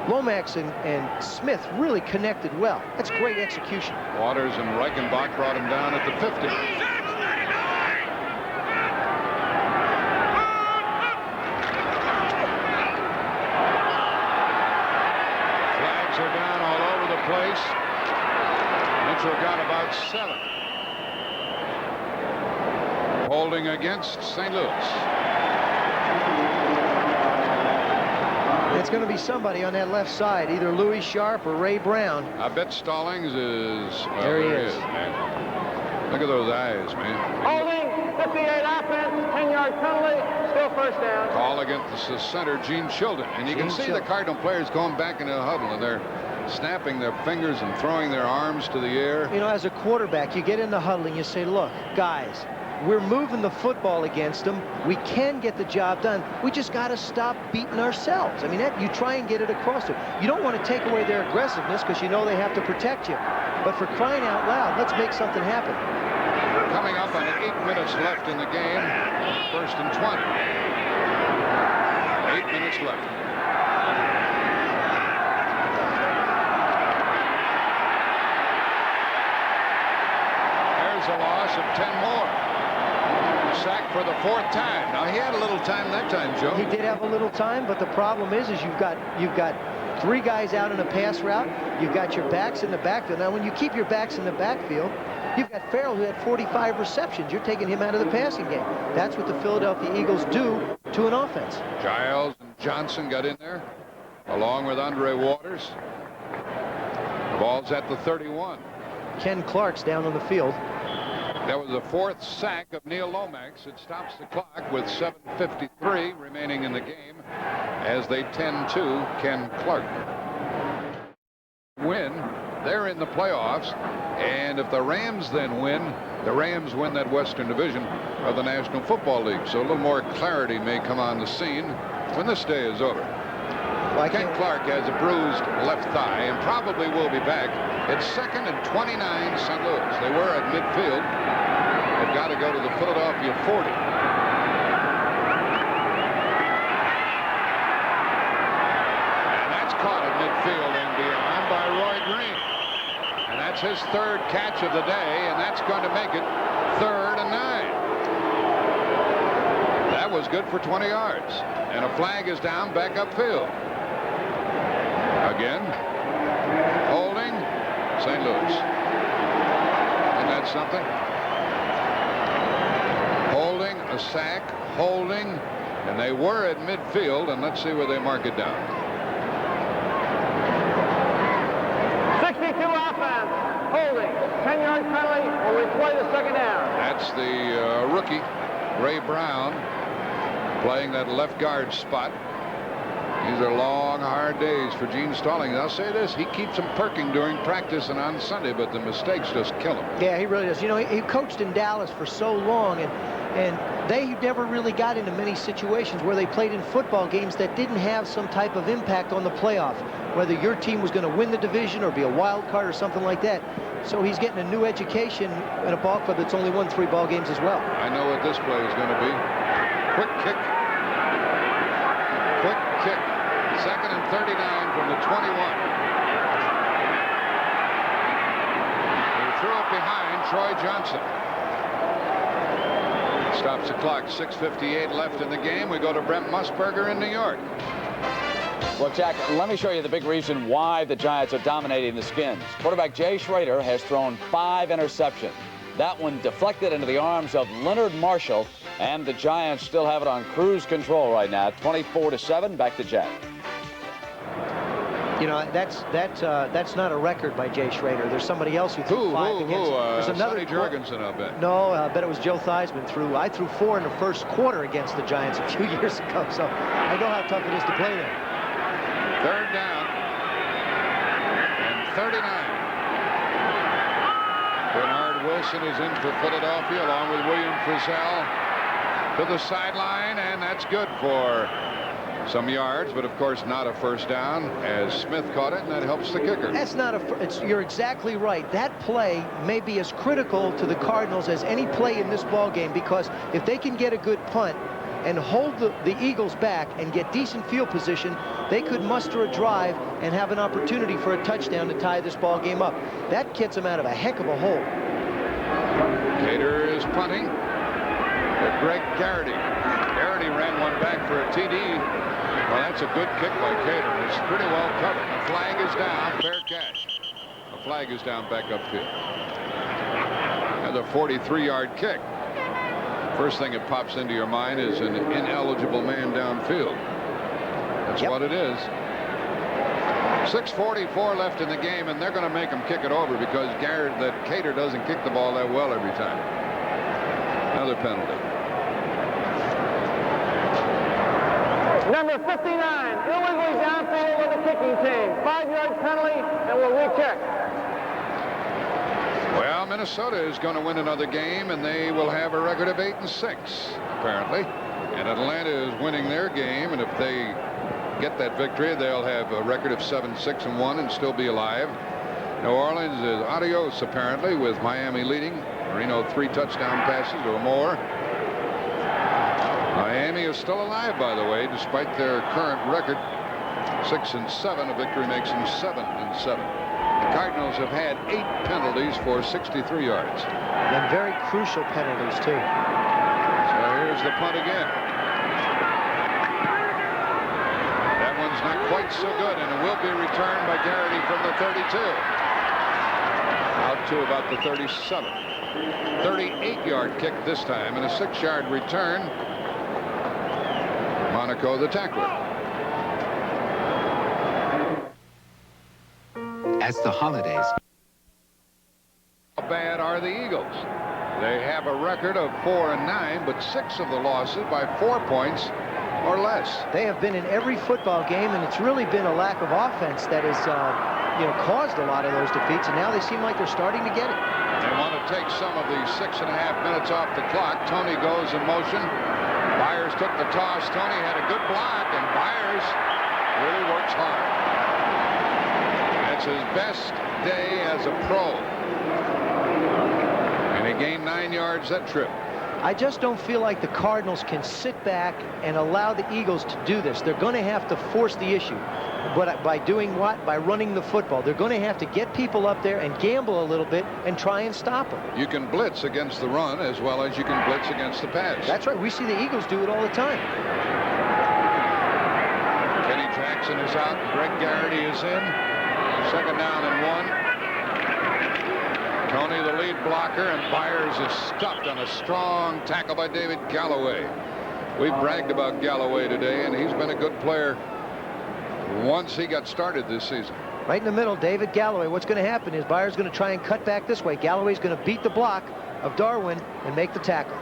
S2: Lomax and Smith really connected well. That's great execution.
S1: Waters and Reichenbach brought him down at the 50. Flags are down all over the place. Mitchell got about 7. Holding against St. Louis.
S2: It's going to be somebody on that left side, either Louis Sharp or Ray Brown.
S1: I bet Stallings is... Well,
S2: there he is.
S1: Man. Look at those eyes, man.
S4: Holding, 58 offense, 10-yard penalty, still first down.
S1: Call against the center, Gene Chilton. And you can see the Cardinal players going back into the huddle, and they're snapping their fingers and throwing their arms to the air.
S2: You know, as a quarterback, you get in the huddle and you say, look, guys, we're moving the football against them. We can get the job done. We just got to stop beating ourselves. I mean, you try and get it across to them. You don't want to take away their aggressiveness because you know they have to protect you. But for crying out loud, let's make something happen.
S1: Coming up on 8 minutes left in the game. 1st and 20. 8 minutes left. There's a loss of 10 more. Sacked for the 4th time. Now, he had a little time that time, Joe.
S2: He did have a little time, but the problem is you've got 3 guys out in a pass route. You've got your backs in the backfield. Now, when you keep your backs in the backfield, you've got Farrell, who had 45 receptions. You're taking him out of the passing game. That's what the Philadelphia Eagles do to an offense.
S1: Giles and Johnson got in there, along with Andre Waters. The ball's at the 31.
S2: Ken Clark's down on the field.
S1: That was the 4th sack of Neil Lomax. It stops the clock with 7:53 remaining in the game as they tend to Ken Clark. Win, they're in the playoffs, and if the Rams then win, the Rams win that Western Division of the National Football League. So a little more clarity may come on the scene when this day is over. Well, Ken Clark has a bruised left thigh and probably will be back. It's 2nd and 29 St. Louis. They were at midfield. They've got to go to the Philadelphia 40. And that's caught at midfield and beyond by Roy Green. And that's his 3rd catch of the day, and that's going to make it 3rd and 9. That was good for 20 yards. And a flag is down back upfield. Again, holding St. Louis. Isn't that something? Holding, a sack, holding, and they were at midfield, and let's see where they mark it down.
S4: 62 offense, holding, 10-yard penalty, will replay the 2nd down.
S1: That's the rookie, Ray Brown, playing that left guard spot. These are long, hard days for Gene Stallings. I'll say this, he keeps them perking during practice and on Sunday, but the mistakes just kill him.
S2: Yeah, he really does. You know, he coached in Dallas for so long, and they never really got into many situations where they played in football games that didn't have some type of impact on the playoff, whether your team was going to win the division or be a wild card or something like that. So he's getting a new education in a ball club that's only won 3 ball games as well.
S1: I know what this play is going to be. Quick kick. Quick kick. 2nd and 39 from the 21. He threw it behind Troy Johnson. Stops the clock. 6:58 left in the game. We go to Brent Musburger in New York.
S5: Well, Jack, let me show you the big reason why the Giants are dominating the Skins. Quarterback Jay Schrader has thrown 5 interceptions. That one deflected into the arms of Leonard Marshall, and the Giants still have it on cruise control right now. 24-7. Back to Jack.
S2: You know, that's not a record by Jay Schrader. There's somebody else who threw 5 against him. There's another
S1: Sonny Jurgensen, I bet.
S2: No, I bet it was Joe Theismann threw. I threw 4 in the 1st quarter against the Giants a few years ago, so I know how tough it is to play there.
S1: 3rd down and 39. Bernard Wilson is in for Philadelphia along with William Frisell to the sideline, and that's good for some yards, but of course not a first down, as Smith caught it, and that helps the kicker.
S2: That's not you're exactly right. That play may be as critical to the Cardinals as any play in this ball game, because if they can get a good punt and hold the Eagles back and get decent field position, they could muster a drive and have an opportunity for a touchdown to tie this ball game up. That gets them out of a heck of a hole.
S1: Cater is punting to Greg Garrity. Garrity ran one back for a TD. Well, that's a good kick by Cater. It's pretty well covered. The flag is down. Fair catch. The flag is down back upfield. And the 43-yard kick. First thing that pops into your mind is an ineligible man downfield. That's what it is. 6:44 left in the game, and they're going to make him kick it over because Cater doesn't kick the ball that well every time. Another penalty.
S4: Number 59, illegally downfield with the kicking team. 5-yard penalty, and we'll re-kick.
S1: Well, Minnesota is going to win another game, and they will have a record of 8-6, apparently. And Atlanta is winning their game, and if they get that victory, they'll have a record of 7-6-1 and still be alive. New Orleans is adios, apparently, with Miami leading. Marino 3 touchdown passes or more. Miami is still alive, by the way, despite their current record 6-7. A victory makes them 7-7. The Cardinals have had 8 penalties for 63 yards.
S2: And very crucial penalties, too.
S1: So here's the punt again. That one's not quite so good, and it will be returned by Garrity from the 32. Out to about the 37. 38-yard kick this time, and a 6-yard return. Monaco, the tackler.
S6: As the holidays.
S1: How bad are the Eagles? They have a record of 4-9, but 6 of the losses by 4 points or less.
S2: They have been in every football game, and it's really been a lack of offense that has caused a lot of those defeats, and now they seem like they're starting to get it.
S1: They want to take some of the 6.5 minutes off the clock. Tony goes in motion. Byers took the toss. Tony had a good block, and Byers really works hard. That's his best day as a pro. And he gained 9 yards that trip.
S2: I just don't feel like the Cardinals can sit back and allow the Eagles to do this. They're going to have to force the issue. But by doing what? By running the football. They're going to have to get people up there and gamble a little bit and try and stop them.
S1: You can blitz against the run as well as you can blitz against the pass.
S2: That's right. We see the Eagles do it all the time.
S1: Kenny Jackson is out. Greg Garrity is in. 2nd down and 1. Tony, the lead blocker, and Byers is stuffed on a strong tackle by David Galloway. We've bragged about Galloway today, and he's been a good player once he got started this season.
S2: Right in the middle, David Galloway. What's going to happen is Byers going to try and cut back this way. Galloway's going to beat the block of Darwin and make the tackle.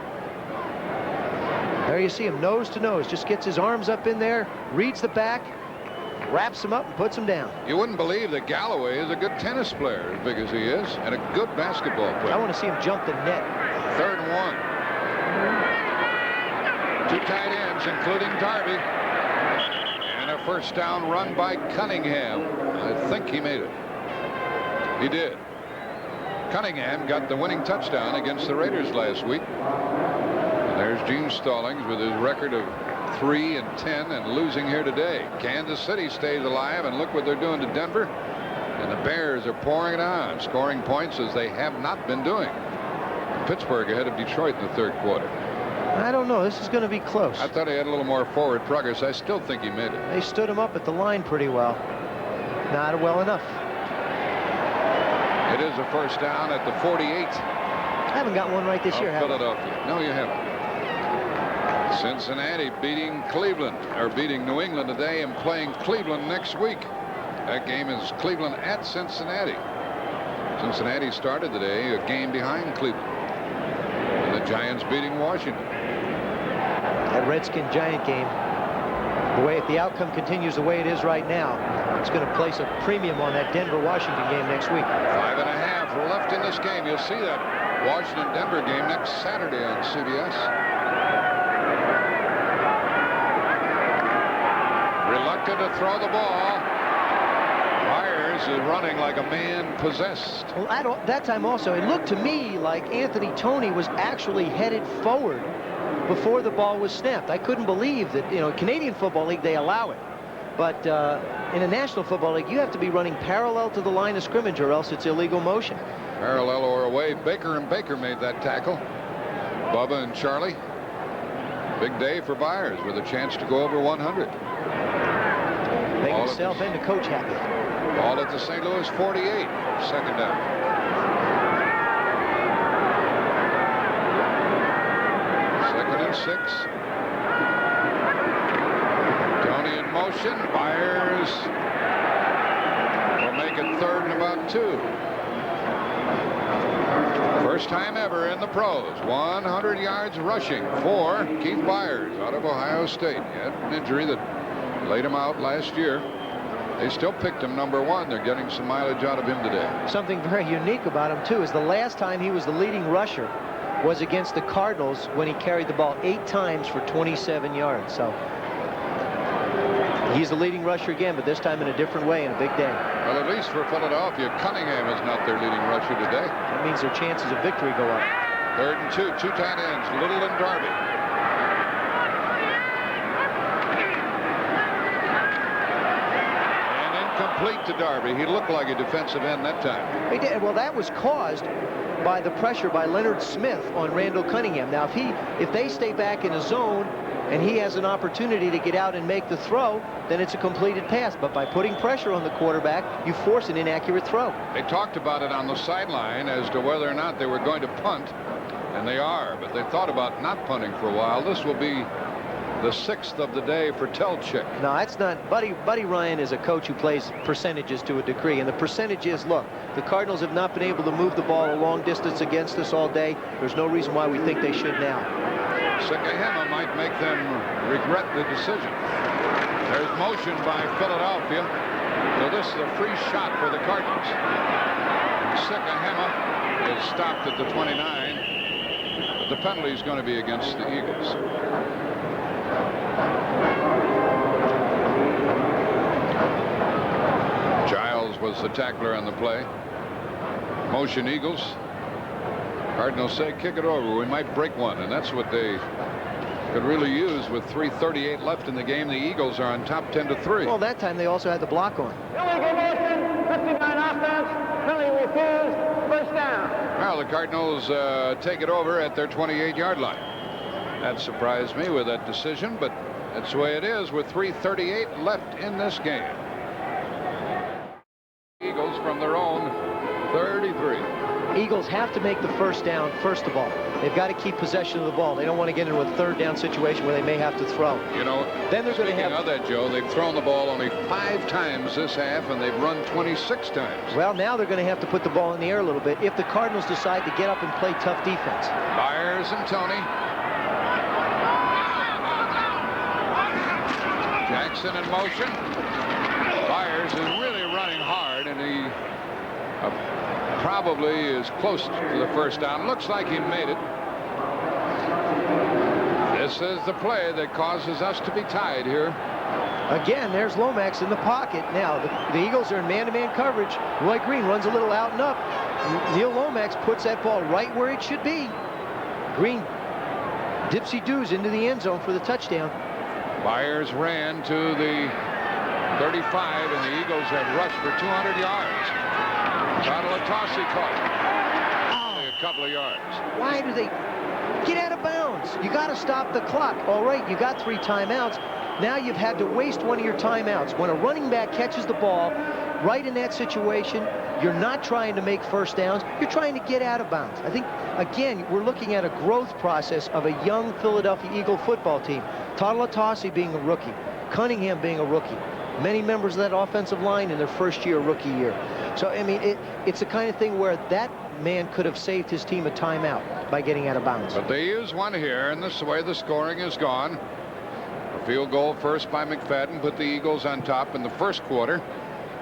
S2: There you see him, nose to nose. Just gets his arms up in there, reads the back, wraps him up, and puts him down.
S1: You wouldn't believe that Galloway is a good tennis player, as big as he is, and a good basketball player.
S2: I want to see him jump the net.
S1: 3rd and 1. 2 tight ends, including Darby. And a 1st down run by Cunningham. I think he made it. He did. Cunningham got the winning touchdown against the Raiders last week. And there's Gene Stallings with his record of 3-10 and losing here today. Kansas City stays alive, and look what they're doing to Denver. And the Bears are pouring it on, scoring points as they have not been doing. Pittsburgh ahead of Detroit in the 3rd quarter.
S2: I don't know. This is going to be close.
S1: I thought he had a little more forward progress. I still think he made it.
S2: They stood him up at the line pretty well. Not well enough.
S1: It is a 1st down at the 48.
S2: I haven't got one right this year, have I?
S1: Philadelphia. No, you haven't. Cincinnati beating Cleveland, or beating New England today and playing Cleveland next week. That game is Cleveland at Cincinnati. Cincinnati started today a game behind Cleveland. And the Giants beating Washington.
S2: That Redskin-Giant game, if the outcome continues the way it is right now, it's going to place a premium on that Denver-Washington game next week.
S1: 5.5 left in this game. You'll see that Washington-Denver game next Saturday on CBS. Reluctant to throw the ball. Byers is running like a man possessed.
S2: Well, at that time also, it looked to me like Anthony Toney was actually headed forward before the ball was snapped. I couldn't believe that, you know, Canadian Football League, they allow it. But in a National Football League, you have to be running parallel to the line of scrimmage or else it's illegal motion.
S1: Parallel or away. Baker and Baker made that tackle. Bubba and Charlie. Big day for Byers with a chance to go over 100.
S2: Make himself and the coach happy.
S1: Ball at the St. Louis 48. Second down. Second and 6. Toney in motion. Byers will make it third and about 2. First time ever in the pros. 100 yards rushing for Keith Byers out of Ohio State. He had an injury that laid him out last year. They still picked him number 1. They're getting some mileage out of him today.
S2: Something very unique about him, too, is the last time he was the leading rusher was against the Cardinals when he carried the ball 8 times for 27 yards. So he's the leading rusher again, but this time in a different way, in a big day.
S1: Well, at least for Philadelphia, Cunningham is not their leading rusher today.
S2: That means their chances of victory go up.
S1: Third and 2, 2 tight ends, Little and Darby. And incomplete to Darby. He looked like a defensive end that time.
S2: He did. Well, that was caused by the pressure by Leonard Smith on Randall Cunningham. Now, if they stay back in a zone and he has an opportunity to get out and make the throw, then it's a completed pass. But by putting pressure on the quarterback, you force an inaccurate throw.
S1: They talked about it on the sideline as to whether or not they were going to punt, and they are, but they thought about not punting for a while. This will be the 6th of the day for Telchik.
S2: No, that's not. Buddy Ryan is a coach who plays percentages to a degree, and the percentage is, look, the Cardinals have not been able to move the ball a long distance against us all day. There's no reason why we think they should now.
S1: Sikahema might make them regret the decision. There's motion by Philadelphia. So this is a free shot for the Cardinals. Sikahema is stopped at the 29. But the penalty is going to be against the Eagles. Giles was the tackler on the play. Motion Eagles. Cardinals say kick it over. We might break one, and that's what they could really use with 3:38 left in the game. The Eagles are on top 10-3.
S2: Well, that time they also had the block on.
S4: Illegal motion, 59 offense, penalty refused, first down.
S1: Well, the Cardinals take it over at their 28-yard line. That surprised me with that decision, but that's the way it is with 3:38 left in this game. Eagles from their own 33.
S2: Eagles have to make the first down first of all. They've got to keep possession of the ball. They don't want to get into a third down situation where they may have to throw.
S1: You know,
S2: then they're going to have.
S1: Speaking of that, Joe, they've thrown the ball only 5 times this half, and they've run 26 times.
S2: Well, now they're going to have to put the ball in the air a little bit if the Cardinals decide to get up and play tough defense.
S1: Byers and Toney. Jackson in motion. Byers is really running hard, and he probably is close to the first down. Looks like he made it. This is the play that causes us to be tied here.
S2: Again, there's Lomax in the pocket. Now, the Eagles are in man-to-man coverage. Roy Green runs a little out and up. Neil Lomax puts that ball right where it should be. Green dipsy-doos into the end zone for the touchdown.
S1: Byers ran to the 35, and the Eagles have rushed for 200 yards. Totalatosi caught it. Only a couple of yards.
S2: Why do they get out of bounds? You got to stop the clock. All right, you got 3 timeouts. Now you've had to waste one of your timeouts. When a running back catches the ball right in that situation, you're not trying to make first downs. You're trying to get out of bounds. I think, again, we're looking at a growth process of a young Philadelphia Eagle football team. Totalatosi being a rookie. Cunningham being a rookie. Many members of that offensive line in their first year, rookie year. So, I mean, it's the kind of thing where that man could have saved his team a timeout by getting out of bounds.
S1: But they use one here, and this is the way the scoring is gone. A field goal first by McFadden put the Eagles on top in the first quarter.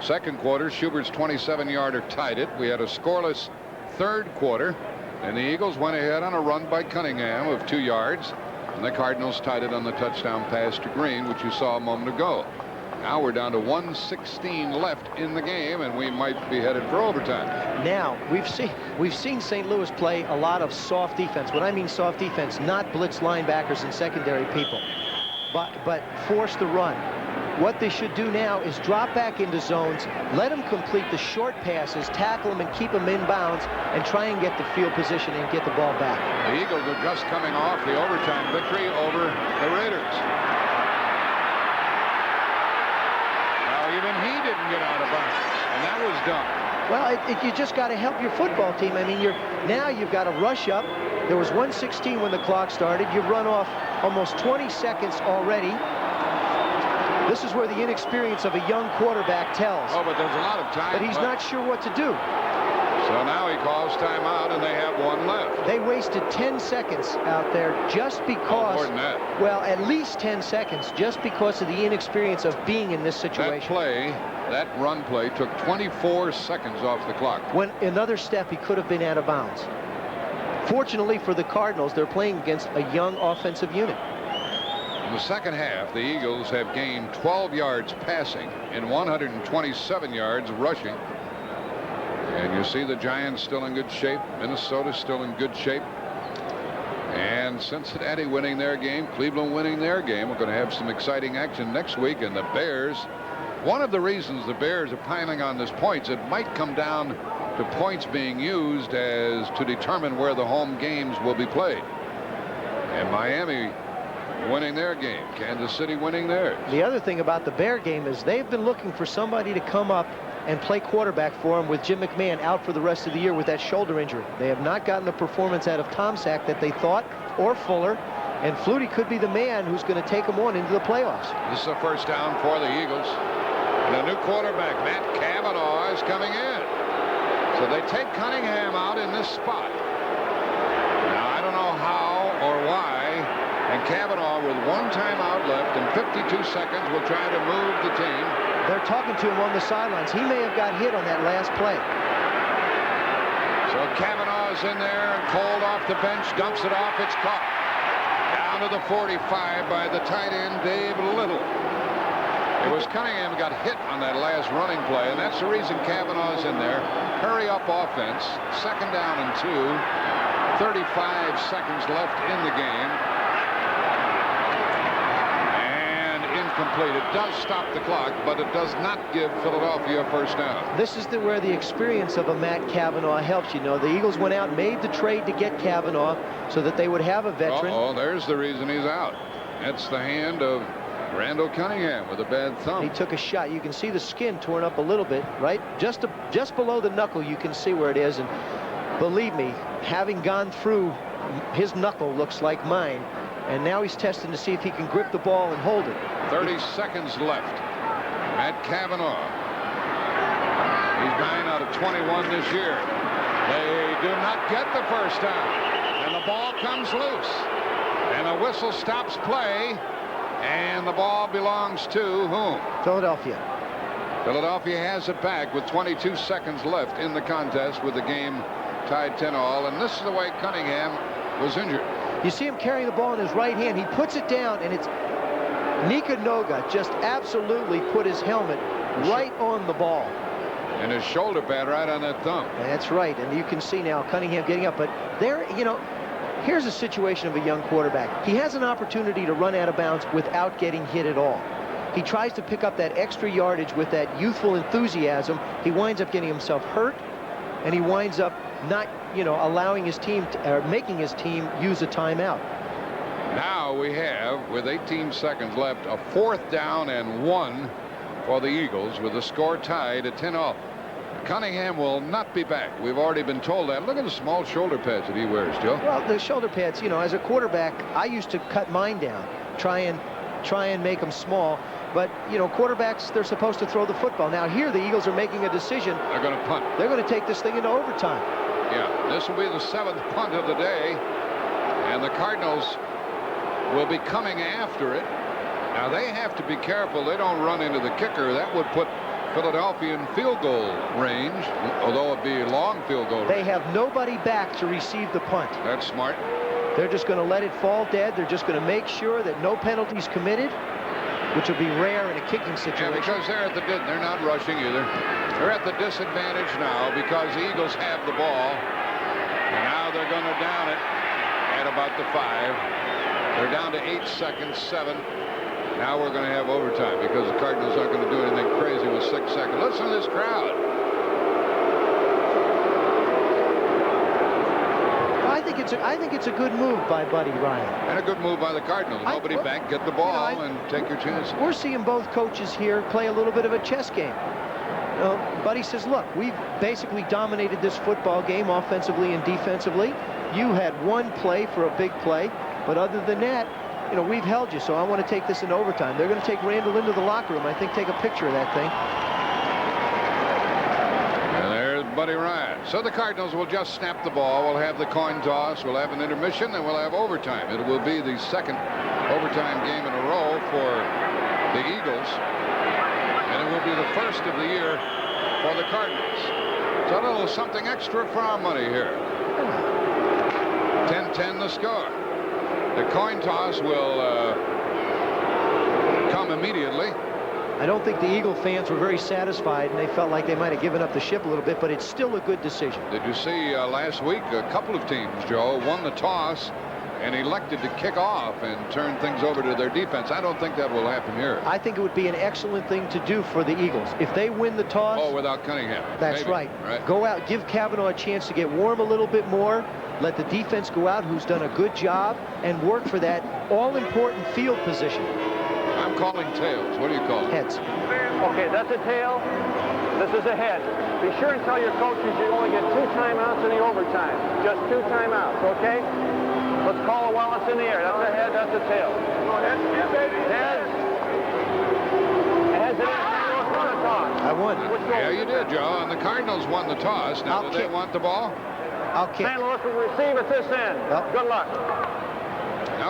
S1: Second quarter, Schubert's 27-yarder tied it. We had a scoreless third quarter, and the Eagles went ahead on a run by Cunningham of 2 yards, and the Cardinals tied it on the touchdown pass to Green, which you saw a moment ago. Now we're down to 1:16 left in the game, and we might be headed for overtime.
S2: Now we've seen St. Louis play a lot of soft defense. When I mean soft defense, not blitz linebackers and secondary people, but force the run. What they should do now is drop back into zones, let them complete the short passes, tackle them and keep them inbounds, and try and get the field position and get the ball back.
S1: The Eagles are just coming off the overtime victory over the Raiders. Even he didn't get out of bounds, and that was done.
S2: Well, you just got to help your football team. I mean, now you've got to rush up. There was 1:16 when the clock started. You've run off almost 20 seconds already. This is where the inexperience of a young quarterback tells.
S1: Oh, but there's a lot of time.
S2: But he's not sure what to do.
S1: So now he calls timeout, and they have one left.
S2: They wasted 10 seconds out there just because.
S1: More than that.
S2: Well, at least 10 seconds just because of the inexperience of being in this situation.
S1: That run play took 24 seconds off the clock.
S2: When another step, he could have been out of bounds. Fortunately for the Cardinals, they're playing against a young offensive unit.
S1: In the second half, the Eagles have gained 12 yards passing and 127 yards rushing. And you see the Giants still in good shape. Minnesota still in good shape. And Cincinnati winning their game, Cleveland winning their game. We're going to have some exciting action next week. And the Bears, one of the reasons the Bears are piling on this points, it might come down to points being used as to determine where the home games will be played. And Miami winning their game, Kansas City winning theirs.
S2: The other thing about the Bear game is they've been looking for somebody to come up and play quarterback for him with Jim McMahon out for the rest of the year with that shoulder injury. They have not gotten the performance out of Tomczak that they thought, or Fuller, and Flutie could be the man who's going to take them on into the playoffs.
S1: This is a first down for the Eagles. And a new quarterback, Matt Kavanaugh, is coming in. So they take Cunningham out in this spot. Now, I don't know how or why. And Kavanaugh, with one timeout left and 52 seconds, will try to move the team.
S2: They're talking to him on the sidelines. He may have got hit on that last play.
S1: So Kavanaugh's in there and called off the bench, dumps it off. It's caught. Down to the 45 by the tight end, Dave Little. It was Cunningham got hit on that last running play, and that's the reason Kavanaugh's in there. Hurry up offense. Second down and 2. 35 seconds left in the game. Complete. It does stop the clock, but it does not give Philadelphia a first down.
S2: This is where the experience of a Matt Kavanaugh helps. You know, the Eagles went out and made the trade to get Kavanaugh so that they would have a veteran.
S1: Oh, there's the reason he's out. That's the hand of Randall Cunningham with a bad thumb.
S2: He took a shot. You can see the skin torn up a little bit, right? Just below the knuckle, you can see where it is. And believe me, having gone through, his knuckle looks like mine. And now he's testing to see if he can grip the ball and hold it.
S1: 30 seconds left. Matt Kavanaugh. He's 9 out of 21 this year. They do not get the first down. And the ball comes loose. And a whistle stops play. And the ball belongs to whom?
S2: Philadelphia.
S1: Philadelphia has it back with 22 seconds left in the contest with the game tied 10-all. And this is the way Cunningham was injured.
S2: You see him carrying the ball in his right hand. He puts it down, and it's Nika Noga just absolutely put his helmet right on the ball.
S1: And his shoulder pad right on that thumb.
S2: That's right, and you can see now Cunningham getting up. But there, you know, here's a situation of a young quarterback. He has an opportunity to run out of bounds without getting hit at all. He tries to pick up that extra yardage with that youthful enthusiasm. He winds up getting himself hurt, and he winds up not, you know, allowing his team or making his team use a timeout.
S1: Now we have, with 18 seconds left, a 4th down and 1 for the Eagles with the score tied at 10-all. Cunningham will not be back. We've already been told that. Look at the small shoulder pads that he wears, Joe.
S2: Well, the shoulder pads, you know, as a quarterback, I used to cut mine down, try and make them small. But, you know, quarterbacks, they're supposed to throw the football. Now here the Eagles are making a decision.
S1: They're going to punt.
S2: They're going to take this thing into overtime.
S1: Yeah, this will be the 7th punt of the day. And the Cardinals will be coming after it. Now they have to be careful they don't run into the kicker. That would put Philadelphia in field goal range, although it'd be a long field goal range.
S2: They have nobody back to receive the punt.
S1: That's smart.
S2: They're just going to let it fall dead. They're just going to make sure that no penalties committed. which will be rare in a kicking situation.
S1: Yeah, because they're not rushing either. They're at the disadvantage now because the Eagles have the ball. And now they're going to down it at about the 5. They're down to 8 seconds, 7. Now we're going to have overtime because the Cardinals aren't going to do anything crazy with 6 seconds. Listen to this crowd.
S2: I think it's a good move by Buddy Ryan.
S1: And a good move by the Cardinals. Nobody back, get the ball and take your chances.
S2: We're seeing both coaches here play a little bit of a chess game. Buddy says, look, we've basically dominated this football game offensively and defensively. You had one play for a big play, but other than that, we've held you, so I want to take this in overtime. They're going to take Randall into the locker room, I think, take a picture of that thing.
S1: And there's Buddy Ryan. So the Cardinals will just snap the ball. We'll have the coin toss. We'll have an intermission, and we'll have overtime. It will be the second overtime game in a row for the Eagles. And it will be the first of the year for the Cardinals. So a little something extra for our money here. 10-10 the score. The coin toss will come immediately.
S2: I don't think the Eagle fans were very satisfied, and they felt like they might have given up the ship a little bit, but it's still a good decision.
S1: Did you see last week a couple of teams, Joe, won the toss and elected to kick off and turn things over to their defense? I don't think that will happen here.
S2: I think it would be an excellent thing to do for the Eagles. If they win the toss...
S1: Oh, without Cunningham.
S2: That's right. Go out, give Kavanaugh a chance to get warm a little bit more, let the defense go out, who's done a good job, and work for that all-important field position.
S1: I'm calling tails. What do you call it?
S2: Heads.
S4: Okay, that's a tail. This is a head. Be sure and tell your coaches you only get 2 timeouts in the overtime. Just 2 timeouts, okay? Let's call it while it's in the air. That's a head, that's a tail. Heads. Heads, it won the toss.
S2: I won.
S1: Yeah, you did, Joe. And the Cardinals won the toss. Now, do they want the ball?
S2: I'll kick.
S4: St. Louis will receive at this end.
S2: Yep.
S4: Good luck.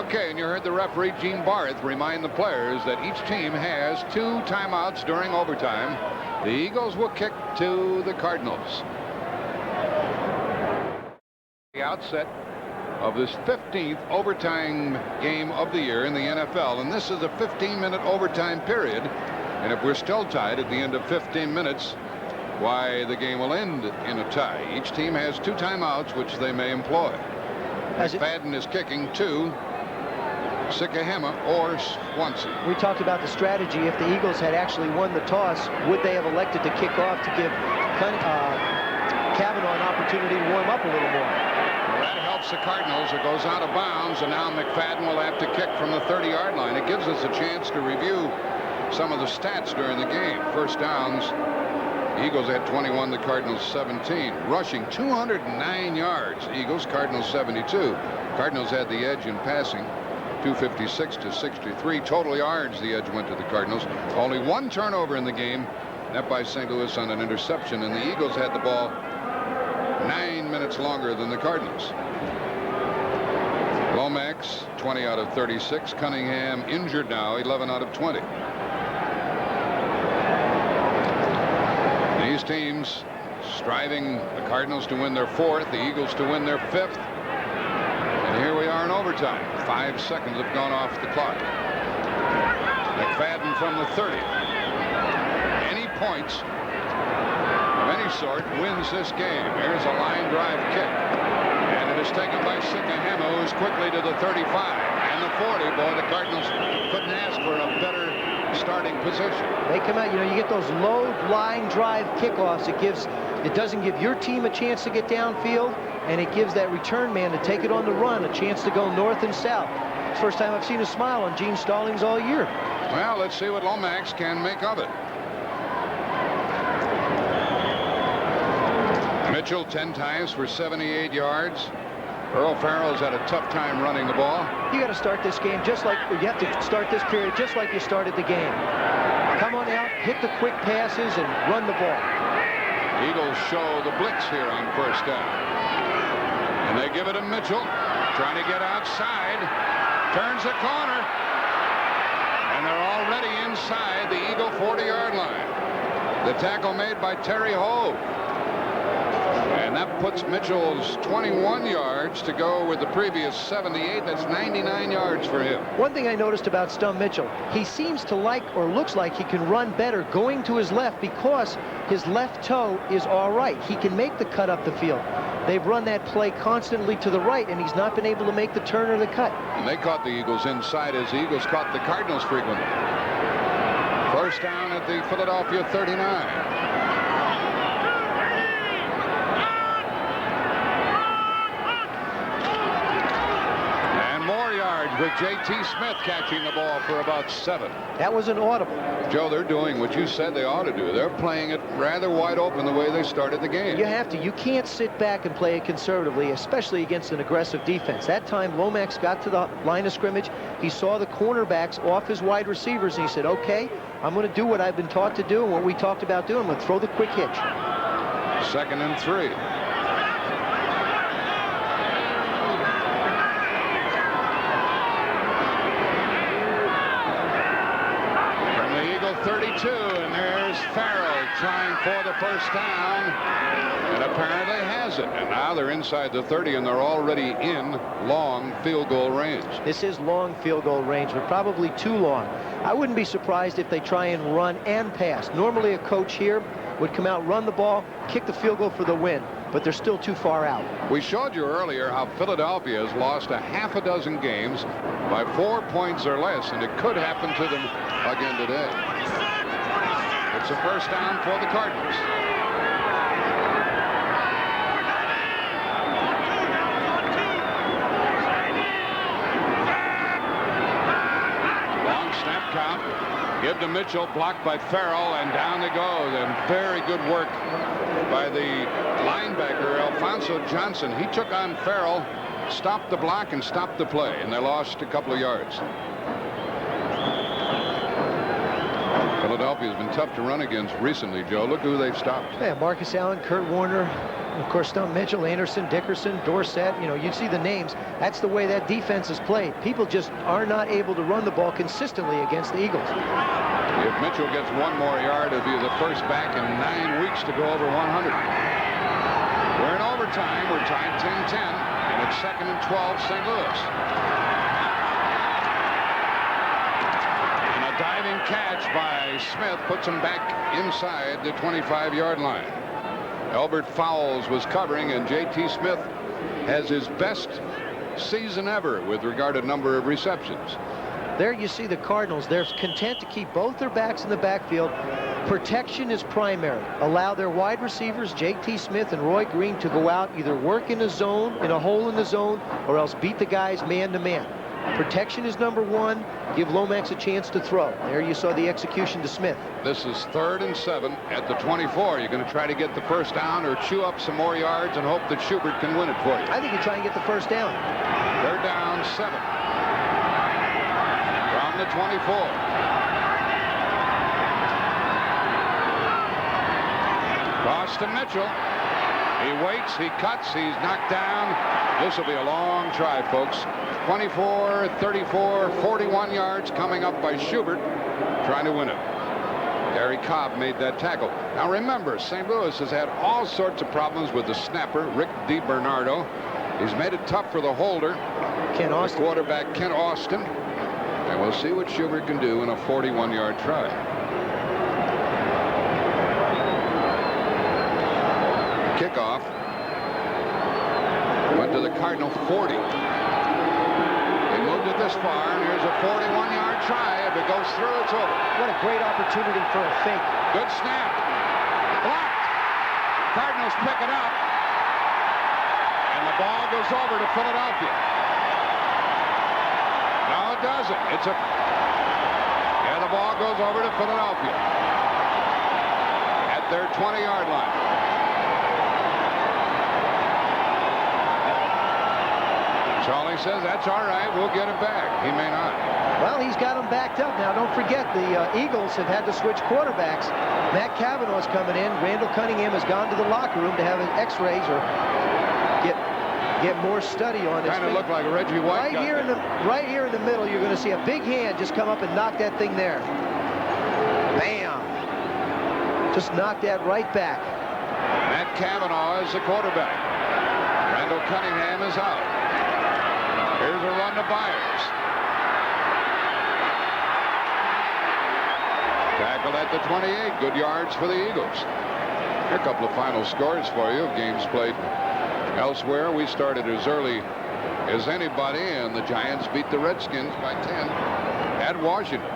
S1: Okay, and you heard the referee, Gene Barth, remind the players that each team has 2 timeouts during overtime. The Eagles will kick to the Cardinals. The outset of this 15th overtime game of the year in the NFL, and this is a 15-minute overtime period. And if we're still tied at the end of 15 minutes, why, the game will end in a tie. Each team has 2 timeouts, which they may employ. McFadden is kicking to Sikahema or Swanson.
S2: We talked about the strategy. If the Eagles had actually won the toss, would they have elected to kick off to give Kavanaugh an opportunity to warm up a little more?
S1: Well, that helps the Cardinals. It goes out of bounds, and now McFadden will have to kick from the 30-yard line. It gives us a chance to review some of the stats during the game. First downs, Eagles had 21, the Cardinals 17. Rushing 209 yards. Eagles, Cardinals 72. Cardinals had the edge in passing, 256 to 63. Total yards, the edge went to the Cardinals. Only 1 turnover in the game, that by St. Louis on an interception, and the Eagles had the ball 9 minutes longer than the Cardinals. Lomax, 20 out of 36. Cunningham injured now, 11 out of 20. These teams striving, the Cardinals to win their 4th, the Eagles to win their 5th. And here we are in overtime. 5 seconds have gone off the clock. McFadden from the 30. Any points of any sort wins this game. Here's a line drive kick. And it is taken by Sikahema, who's quickly to the 35. And the 40. Boy, the Cardinals couldn't ask for a better starting position.
S2: They come out, you get those low line drive kickoffs. It doesn't give your team a chance to get downfield, and it gives that return man to take it on the run a chance to go north and south. First time I've seen a smile on Gene Stallings all year.
S1: Well, let's see what Lomax can make of it. Mitchell 10 times for 78 yards. Earl Farrell's had a tough time running the ball.
S2: You got to start this game you have to start this period just like you started the game. Come on out, hit the quick passes, and run the ball.
S1: Eagles show the blitz here on first down. And they give it to Mitchell, trying to get outside. Turns the corner. And they're already inside the Eagle 40-yard line. The tackle made by Terry Hove. And That puts Mitchell's 21 yards to go with the previous 78. That's 99 yards for him.
S2: One thing I noticed about Stum Mitchell, he seems to like, or looks like he can run better going to his left because his left toe is all right. He can make the cut up the field. They've run that play constantly to the right, and he's not been able to make the turn or the cut.
S1: And they caught the Eagles inside as the Eagles caught the Cardinals frequently. First down at the Philadelphia 39. With J.T. Smith catching the ball for about 7.
S2: That was an audible.
S1: Joe, they're doing what you said they ought to do. They're playing it rather wide open the way they started the game.
S2: You have to. You can't sit back and play it conservatively, especially against an aggressive defense. That time, Lomax got to the line of scrimmage. He saw the cornerbacks off his wide receivers, and he said, okay, I'm going to do what I've been taught to do and what we talked about doing. I'm going to throw the quick hitch.
S1: 2nd and 3. And there's Farrell trying for the first down, and apparently has it. And now they're inside the 30, and they're already in long field goal range.
S2: This is long field goal range, but probably too long. I wouldn't be surprised if they try and run and pass. Normally a coach here would come out, run the ball, kick the field goal for the win, but they're still too far out.
S1: We showed you earlier how Philadelphia has lost a half a dozen games by 4 points or less, and it could happen to them again today. It's a first down for the Cardinals. Long snap count. Give to Mitchell, blocked by Farrell, and down they go. And very good work by the linebacker, Alfonso Johnson. He took on Farrell, stopped the block, and stopped the play, and they lost a couple of yards. Philadelphia has been tough to run against recently, Joe. Look who they've stopped.
S2: Yeah, Marcus Allen, Kurt Warner, of course, Stump Mitchell, Anderson, Dickerson, Dorsett. You know, you see the names. That's the way that defense is played. People just are not able to run the ball consistently against the Eagles.
S1: If Mitchell gets one more yard, it'll be the first back in 9 weeks to go over 100. We're in overtime. We're tied 10-10, and it's 2nd and 12, St. Louis. Diving catch by Smith puts him back inside the 25-yard line. Albert Fowles was covering, and J.T. Smith has his best season ever with regard to number of receptions.
S2: There you see the Cardinals. They're content to keep both their backs in the backfield. Protection is primary. Allow their wide receivers, J.T. Smith and Roy Green, to go out, either work in a zone, in a hole in the zone, or else beat the guys man-to-man. Protection is number one. Give Lomax a chance to throw. There you saw the execution to Smith.
S1: This is 3rd and 7 at the 24. You're going to try to get the first down or chew up some more yards and hope that Schubert can win it for you.
S2: I think you try and get the first down.
S1: 3rd down, 7. From the 24. Cross to Mitchell. He waits, he cuts, he's knocked down. This will be a long try, folks. 24, 34, 41 yards coming up by Schubert, trying to win it. Gary Cobb made that tackle. Now remember, St. Louis has had all sorts of problems with the snapper, Rick DiBernardo. He's made it tough for the holder,
S2: Ken Austin.
S1: the quarterback, Ken Austin. And we'll see what Schubert can do in a 41-yard try. Kickoff went to the Cardinal 40. They moved it this far, and here's a 41-yard try. If it goes through, it's over.
S2: What a great opportunity for a fake.
S1: Good snap. Blocked. Cardinals pick it up, and the ball goes over to Philadelphia. No, it doesn't. The ball goes over to Philadelphia at their 20-yard line. Charlie says, that's all right, we'll get it back. He may not.
S2: Well, he's got them backed up. Now, don't forget, the Eagles have had to switch quarterbacks. Matt Kavanaugh's coming in. Randall Cunningham has gone to the locker room to have x-rays or get more study on his
S1: Kind of look like Reggie White.
S2: Right here in the middle, you're going to see a big hand just come up and knock that thing there. Bam! Just knock that right back.
S1: Matt Kavanaugh as the quarterback. Randall Cunningham is out. Here's a run to Byers. Tackle at the 28. Good yards for the Eagles. Here are a couple of final scores for you of games played elsewhere. We started as early as anybody, and the Giants beat the Redskins by 10 at Washington.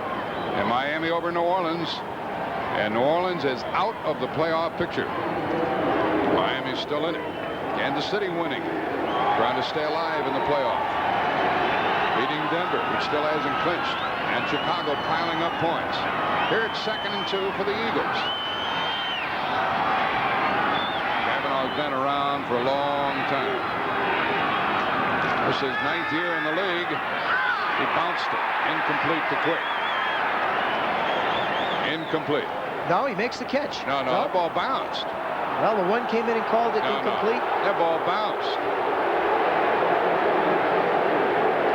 S1: And Miami over New Orleans. And New Orleans is out of the playoff picture. Miami's still in it. Kansas City winning, trying to stay alive in the playoff. Beating Denver, which still hasn't clinched. And Chicago piling up points. Here it's 2nd and 2 for the Eagles. Kavanaugh's been around for a long time. This is 9th year in the league. He bounced it. Incomplete to Quick. Incomplete.
S2: No, he makes the catch.
S1: No, that ball bounced.
S2: Well, the one came in and called it incomplete.
S1: No, that ball bounced.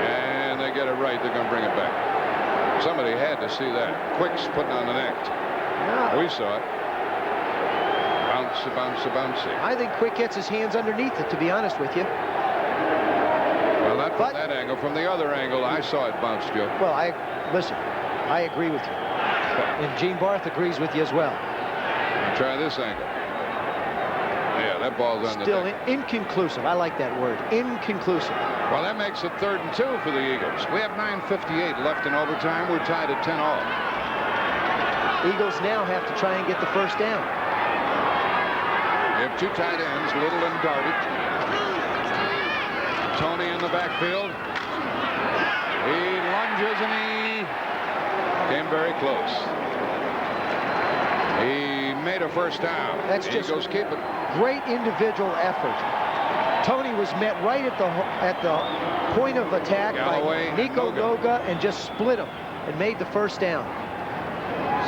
S1: And they get it right. They're going to bring it back. Somebody had to see that. Quick's putting on the net.
S2: Yeah.
S1: We saw it. Bouncy.
S2: I think Quick gets his hands underneath it, to be honest with you.
S1: Well, not from that angle. From the other angle, I saw it bounce, Joe.
S2: Well, listen, I agree with you. And Gene Barth agrees with you as well.
S1: Try this angle. Yeah, that ball's on
S2: Still
S1: the deck.
S2: inconclusive. I like that word. Inconclusive.
S1: Well, that makes it 3rd and 2 for the Eagles. We have 9:58 left in overtime. We're tied at 10-all.
S2: Eagles now have to try and get the first down.
S1: They have 2 tight ends, Little and Garrity. Tony in the backfield. He lunges and he came very close. He made a first down.
S2: That's just
S1: Eagles keep it.
S2: Great individual effort. Tony was met right at the point of attack
S1: Galloway,
S2: by Nico Noga and just split him and made the first down.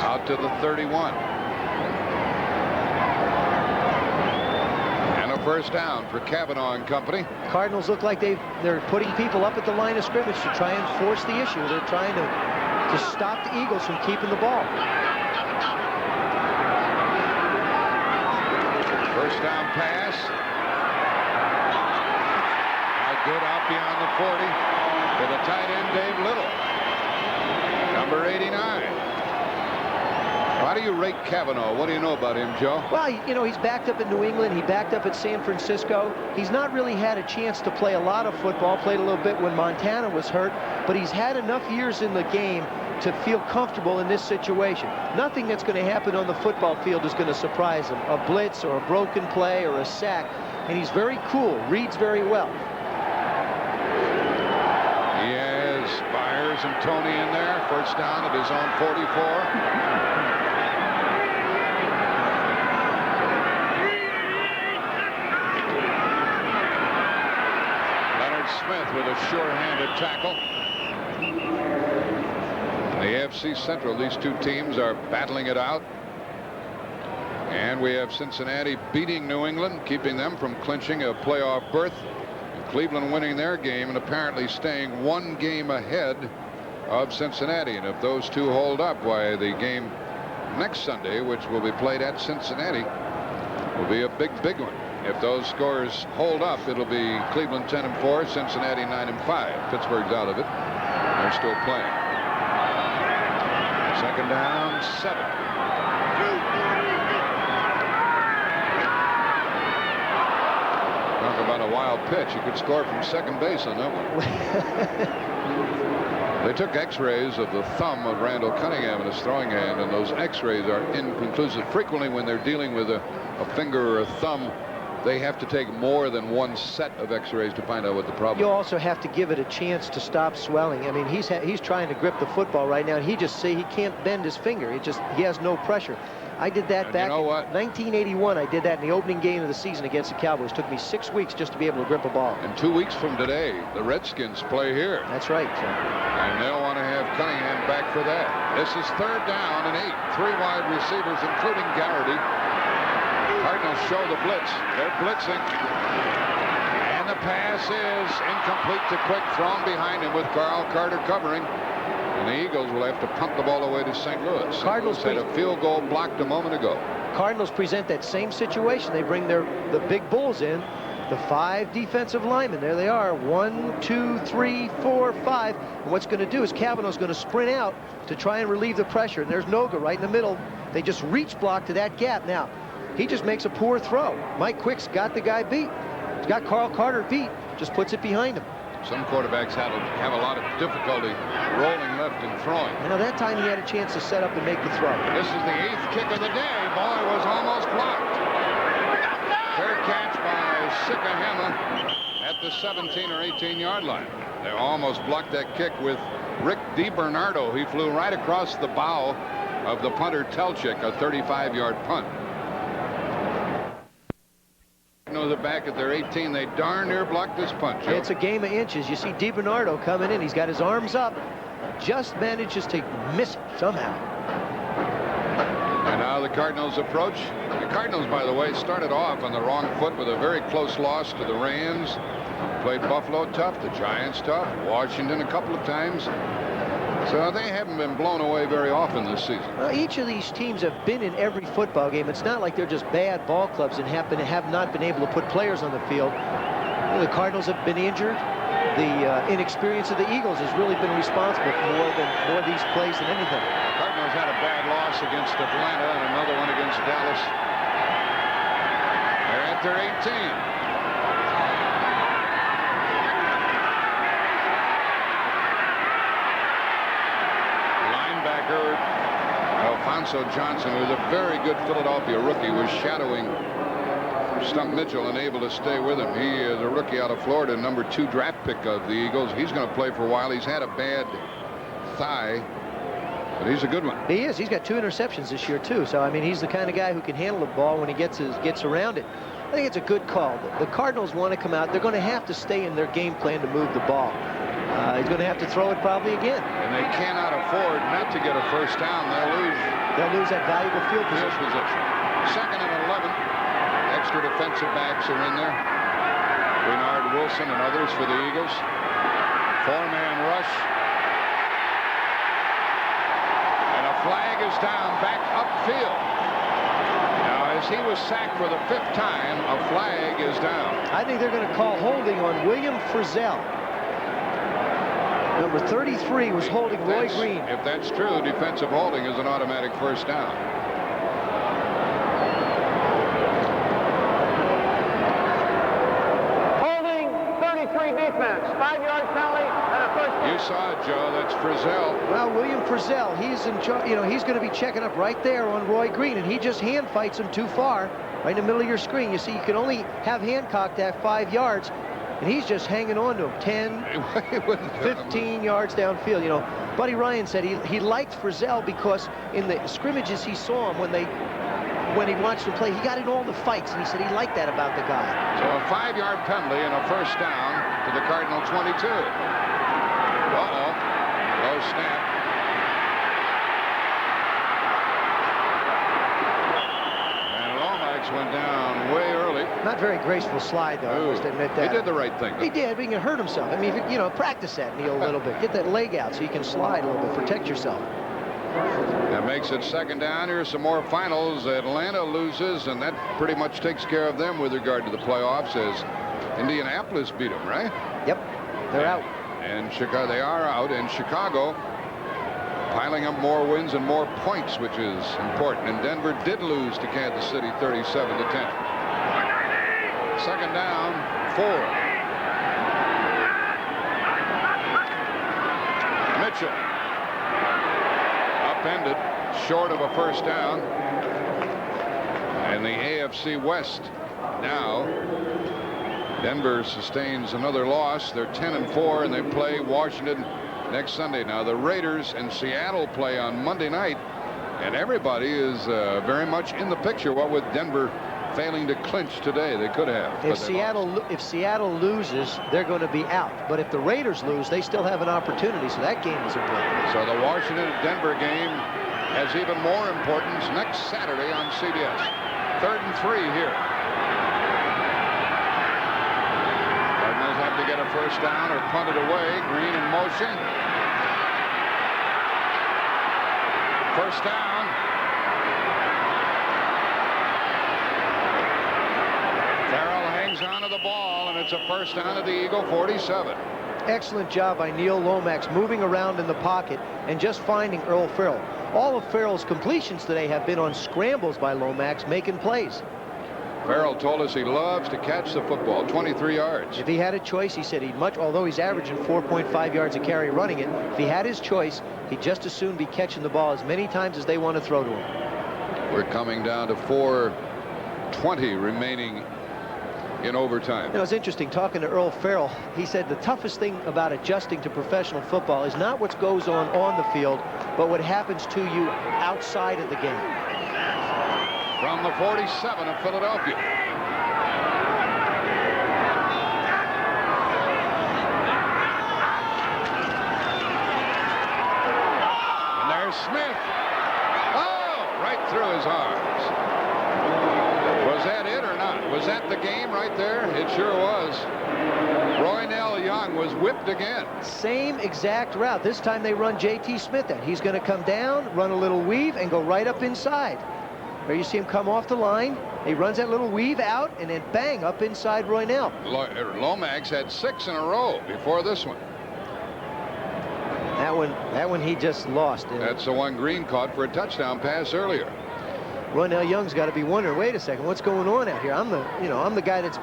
S1: Out to the 31. And a first down for Kavanaugh and company.
S2: Cardinals look like they're putting people up at the line of scrimmage to try and force the issue. They're trying to stop the Eagles from keeping the ball.
S1: First down pass. Good out beyond the 40 to the tight end, Dave Little. Number 89. How do you rate Kavanaugh? What do you know about him, Joe?
S2: Well, you know, he's backed up in New England. He backed up at San Francisco. He's not really had a chance to play a lot of football. Played a little bit when Montana was hurt. But he's had enough years in the game to feel comfortable in this situation. Nothing that's going to happen on the football field is going to surprise him. A blitz or a broken play or a sack. And he's very cool. Reads very well.
S1: Byers and Tony in there. First down at his own 44. Leonard Smith with a sure-handed tackle. In the AFC Central, these 2 teams are battling it out. And we have Cincinnati beating New England, keeping them from clinching a playoff berth. Cleveland winning their game and apparently staying 1 game ahead of Cincinnati. And if those 2 hold up, why, the game next Sunday, which will be played at Cincinnati, will be a big one. If those scores hold up, it'll be Cleveland 10-4, Cincinnati 9-5. Pittsburgh's out of it. They're still playing. 2nd down, 7. Talk about a wild pitch. You could score from second base on that one. They took x-rays of the thumb of Randall Cunningham in his throwing hand, and those x-rays are inconclusive. Frequently when they're dealing with a finger or a thumb, they have to take more than 1 set of x-rays to find out what the problem is.
S2: You also have to give it a chance to stop swelling. I mean, he's trying to grip the football right now, and he can't bend his finger. He has no pressure. I did that back in 1981. I did that in the opening game of the season against the Cowboys. It took me 6 weeks just to be able to grip a ball.
S1: And 2 weeks from today, the Redskins play here.
S2: That's right.
S1: And they'll want to have Cunningham back for that. This is 3rd down and 8. 3 wide receivers, including Garrity. Cardinals show the blitz. They're blitzing. And the pass is incomplete to Quick, thrown behind him with Carl Carter covering. And the Eagles will have to punt the ball away to St. Louis.
S2: Cardinals
S1: had a field goal blocked a moment ago.
S2: Cardinals present that same situation. They bring the big bulls in. The 5 defensive linemen. There they are. 1, 2, 3, 4, 5. And what's going to do is Kavanaugh's going to sprint out to try and relieve the pressure. And there's Noga right in the middle. They just reach block to that gap. Now, he just makes a poor throw. Mike Quick's got the guy beat. He's got Carl Carter beat. Just puts it behind him.
S1: Some quarterbacks have a lot of difficulty rolling left and throwing.
S2: Now, that time he had a chance to set up and make the throw.
S1: This is the 8th kick of the day. Boy, was almost blocked. Fair catch by Sikahema at the 17 or 18-yard line. They almost blocked that kick with Rick DiBernardo. He flew right across the bow of the punter Telchik, a 35-yard punt. They're back at their 18. They darn near blocked this punt, Joe.
S2: It's a game of inches. You see DiBernardo coming in. He's got his arms up. Just manages to miss it somehow.
S1: And now the Cardinals approach. The Cardinals, by the way, started off on the wrong foot with a very close loss to the Rams. Played Buffalo tough, the Giants tough, Washington a couple of times. So they haven't been blown away very often this season.
S2: Each of these teams have been in every football game. It's not like they're just bad ball clubs and have not been able to put players on the field. The Cardinals have been injured. The inexperience of the Eagles has really been responsible for more of these plays than anything.
S1: Cardinals had a bad loss against Atlanta and another one against Dallas. They're at their 18. Alfonso Johnson, who is a very good Philadelphia rookie, was shadowing Stump Mitchell and able to stay with him. He is a rookie out of Florida, number 2 draft pick of the Eagles. He's going to play for a while. He's had a bad thigh, but he's a good one.
S2: He is. He's got 2 interceptions this year, too. So, I mean, he's the kind of guy who can handle the ball when he gets around it. I think it's a good call. The Cardinals want to come out. They're going to have to stay in their game plan to move the ball. He's going to have to throw it probably again.
S1: And they cannot afford not to get a first down.
S2: They'll lose that valuable field position.
S1: Second and 11. Extra defensive backs are in there. Bernard Wilson and others for the Eagles. 4-man rush. And a flag is down back upfield. Now, as he was sacked for the 5th time, a flag is down.
S2: I think they're going to call holding on William Frizzell. Number 33 was holding Roy Green.
S1: If that's true, defensive holding is an automatic first down.
S4: Holding 33 defense. 5-yard penalty and a first down.
S1: You saw it, Joe. That's Frizzell.
S2: Well, William Frizzell, he's in charge. You know, he's going to be checking up right there on Roy Green, and he just hand fights him too far, right in the middle of your screen. You see, you can only have hand cocked at 5 yards. And he's just hanging on to him 10, 15 yards downfield. You know, Buddy Ryan said he liked Frizzell because in the scrimmages he saw him when he watched him play, he got in all the fights, and he said he liked that about the guy.
S1: So a 5-yard penalty and a first down to the Cardinal 22. Uh-oh. Low snap. And Lomax went down way early.
S2: Not very graceful slide, though. I must admit that.
S1: He did the right thing, though.
S2: He did, but he can hurt himself. I mean, you know, practice that, Neil, a little bit. Get that leg out so you can slide a little bit. Protect yourself.
S1: That makes it second down. Here's some more finals. Atlanta loses, and that pretty much takes care of them with regard to the playoffs, as Indianapolis beat them, right?
S2: Yep, they're out.
S1: And Chicago, they are out, and Chicago piling up more wins and more points, which is important. And Denver did lose to Kansas City 37-10. Second down, 4. Mitchell. Upended, short of a first down. And the AFC West now. Denver sustains another loss. They're 10-4, and they play Washington next Sunday. Now, the Raiders and Seattle play on Monday night, and everybody is very much in the picture. What with Denver failing to clinch today, they could have.
S2: If Seattle loses, they're going to be out. But if the Raiders lose, they still have an opportunity. So that game is important.
S1: So the Washington-Denver game has even more importance next Saturday on CBS. 3rd and 3 here. Cardinals have to get a first down or punt it away. Green in motion. First down. Farrell hangs on to the ball, and it's a first down at the Eagle 47.
S2: Excellent job by Neil Lomax moving around in the pocket and just finding Earl Farrell. All of Farrell's completions today have been on scrambles by Lomax, making plays.
S1: Farrell told us he loves to catch the football, 23 yards.
S2: If he had a choice, he said he'd although he's averaging 4.5 yards a carry running it, if he had his choice, he'd just as soon be catching the ball as many times as they want to throw to him.
S1: We're coming down to 4:20 remaining in overtime.
S2: You know, it's interesting talking to Earl Farrell. He said the toughest thing about adjusting to professional football is not what goes on the field, but what happens to you outside of the game.
S1: From the 47 of Philadelphia. And there's Smith. Oh, right through his arms. Was that it or not? Was that the game right there? It sure was. Roynell Young was whipped again.
S2: Same exact route. This time they run J.T. Smith out. He's going to come down, run a little weave, and go right up inside. There you see him come off the line. He runs that little weave out, and then bang, up inside Roynell.
S1: Lomax had 6 in a row before this one.
S2: That one he just lost.
S1: That's the one Green caught for a touchdown pass earlier.
S2: Roynell Young's got to be wondering, wait a second, what's going on out here? I'm the guy that's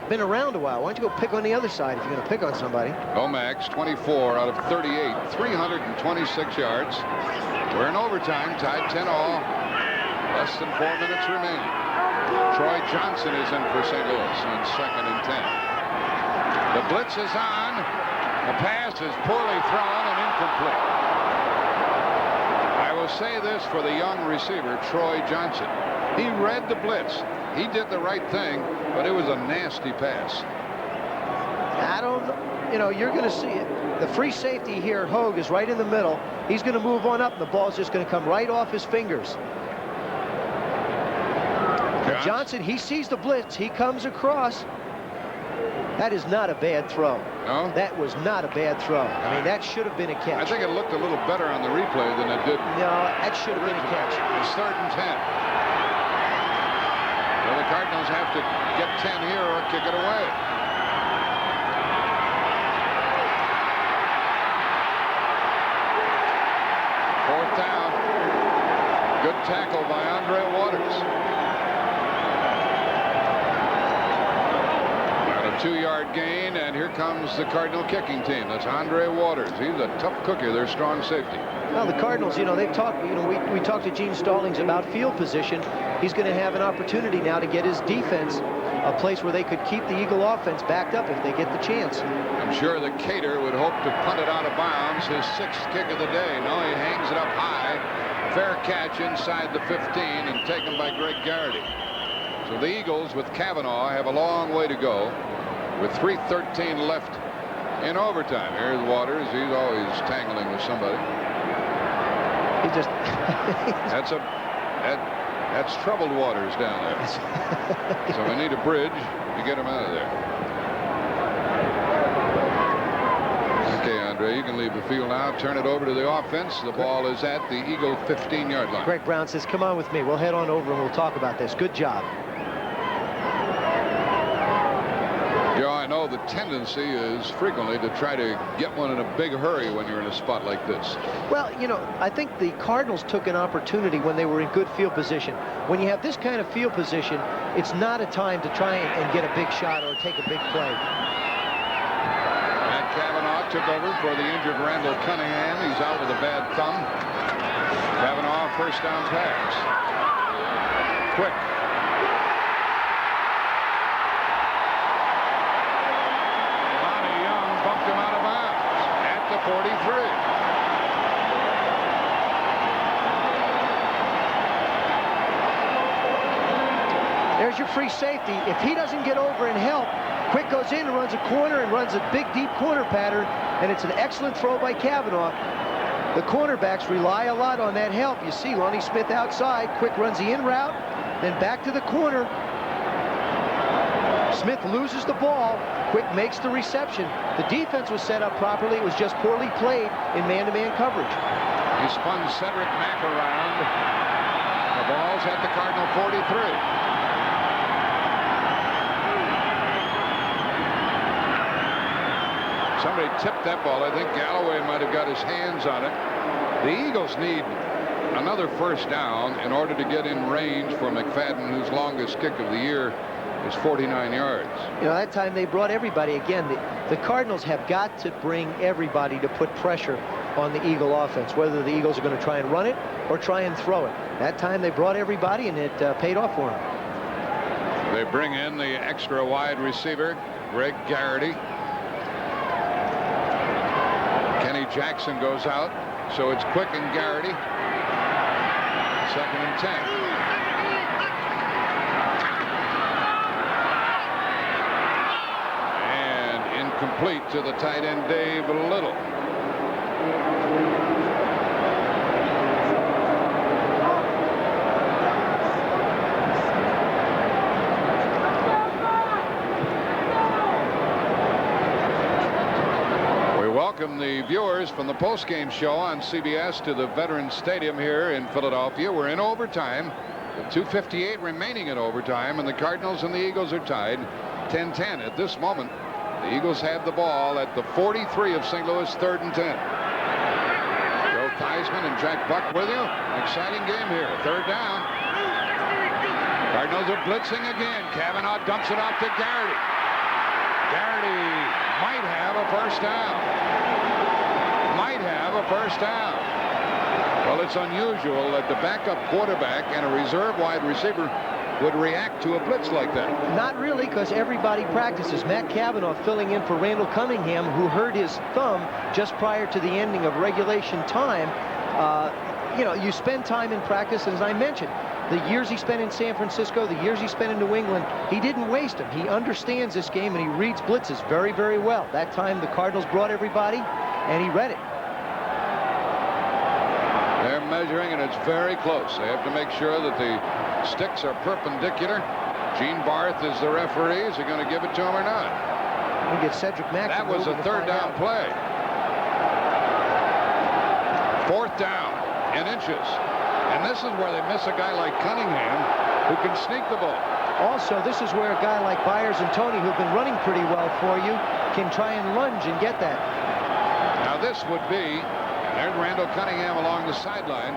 S2: been around a while. Why don't you go pick on the other side if you're going to pick on somebody?
S1: Lomax, 24 out of 38, 326 yards. We're in overtime, tied 10-all. Less than 4 minutes remaining. Troy Johnson is in for St. Louis on 2nd and 10. The blitz is on. The pass is poorly thrown and incomplete. I will say this for the young receiver, Troy Johnson. He read the blitz. He did the right thing, but it was a nasty pass.
S2: You're going to see it. The free safety here, Hogue, is right in the middle. He's going to move on up, and the ball's just going to come right off his fingers. Johnson, he sees the blitz. He comes across. That is not a bad throw.
S1: No?
S2: That was not a bad throw. I mean, that should have been a catch.
S1: I think it looked a little better on the replay than it did.
S2: No, that should have been a catch.
S1: It's 3rd and 10. So the Cardinals have to get 10 here or kick it away. Fourth down. Good tackle by Andre Waters. 2-yard gain, and here comes the Cardinal kicking team. That's Andre Waters. He's a tough cookie, their strong safety.
S2: Well, the Cardinals, they've talked, we talked to Gene Stallings about field position. He's going to have an opportunity now to get his defense a place where they could keep the Eagle offense backed up if they get the chance.
S1: I'm sure that Cater would hope to punt it out of bounds, his 6th kick of the day. No, he hangs it up high. Fair catch inside the 15 and taken by Greg Garrity. So the Eagles with Kavanaugh have a long way to go, with 3:13 left in overtime. Here's Waters. He's always tangling with somebody.
S2: He just
S1: that's troubled waters down there. So we need a bridge to get him out of there. Okay, Andre, you can leave the field now. Turn it over to the offense. The ball is at the Eagle 15-yard line.
S2: Greg Brown says, come on with me. We'll head on over and we'll talk about this. Good job.
S1: Yeah, I know the tendency is frequently to try to get one in a big hurry when you're in a spot like this.
S2: Well, I think the Cardinals took an opportunity when they were in good field position. When you have this kind of field position, it's not a time to try and get a big shot or take a big play.
S1: Matt Kavanaugh took over for the injured Randall Cunningham. He's out with a bad thumb. Kavanaugh, first down pass. Quick. Him out of bounds at the
S2: 43. There's your free safety. If he doesn't get over and help, Quick goes in and runs a corner and runs a big deep corner pattern, and it's an excellent throw by Kavanaugh. The cornerbacks rely a lot on that help. You see Lonnie Smith outside. Quick runs the in route, then back to the corner. Smith loses the ball. Quick makes the reception. The defense was set up properly. It was just poorly played in man-to-man coverage.
S1: He spun Cedric Mack around. The ball's at the Cardinal 43. Somebody tipped that ball. I think Galloway might have got his hands on it. The Eagles need another first down in order to get in range for McFadden, whose longest kick of the year is 49 yards.
S2: You know, that time they brought everybody. Again, the Cardinals have got to bring everybody to put pressure on the Eagle offense, whether the Eagles are going to try and run it or try and throw it. That time they brought everybody, and it paid off for them.
S1: They bring in the extra wide receiver, Greg Garrity. Kenny Jackson goes out, so it's Quick and Garrity. 2nd and 10. Complete to the tight end Dave Little. We welcome the viewers from the postgame show on CBS to the Veterans Stadium here in Philadelphia. We're in overtime with 2:58 remaining in overtime, and the Cardinals and the Eagles are tied 10-10 at this moment. The Eagles have the ball at the 43 of St. Louis, 3rd and 10. Joe Theismann and Jack Buck with you. Exciting game here. 3rd down. Cardinals are blitzing again. Kavanaugh dumps it off to Garrity. Garrity might have a first down. Might have a first down. Well, it's unusual that the backup quarterback and a reserve wide receiver would react to a blitz like that. Not really, because everybody practices. Matt Kavanaugh filling in for Randall Cunningham, who hurt his thumb just prior to the ending of regulation time. You know, you spend time in practice, as I mentioned. The years he spent in San Francisco, the years he spent in New England, he didn't waste them. He understands this game, and he reads blitzes very, very well. That time, the Cardinals brought everybody, and he read it. They're measuring, and it's very close. They have to make sure that the sticks are perpendicular. Gene Barth is the referee. Is he going to give it to him or not? We get Cedric Mack. That was a 3rd down play. 4th down in inches. And this is where they miss a guy like Cunningham who can sneak the ball. Also, this is where a guy like Byers and Tony, who've been running pretty well for you, can try and lunge and get that. Now this would be, there's Randall Cunningham along the sideline.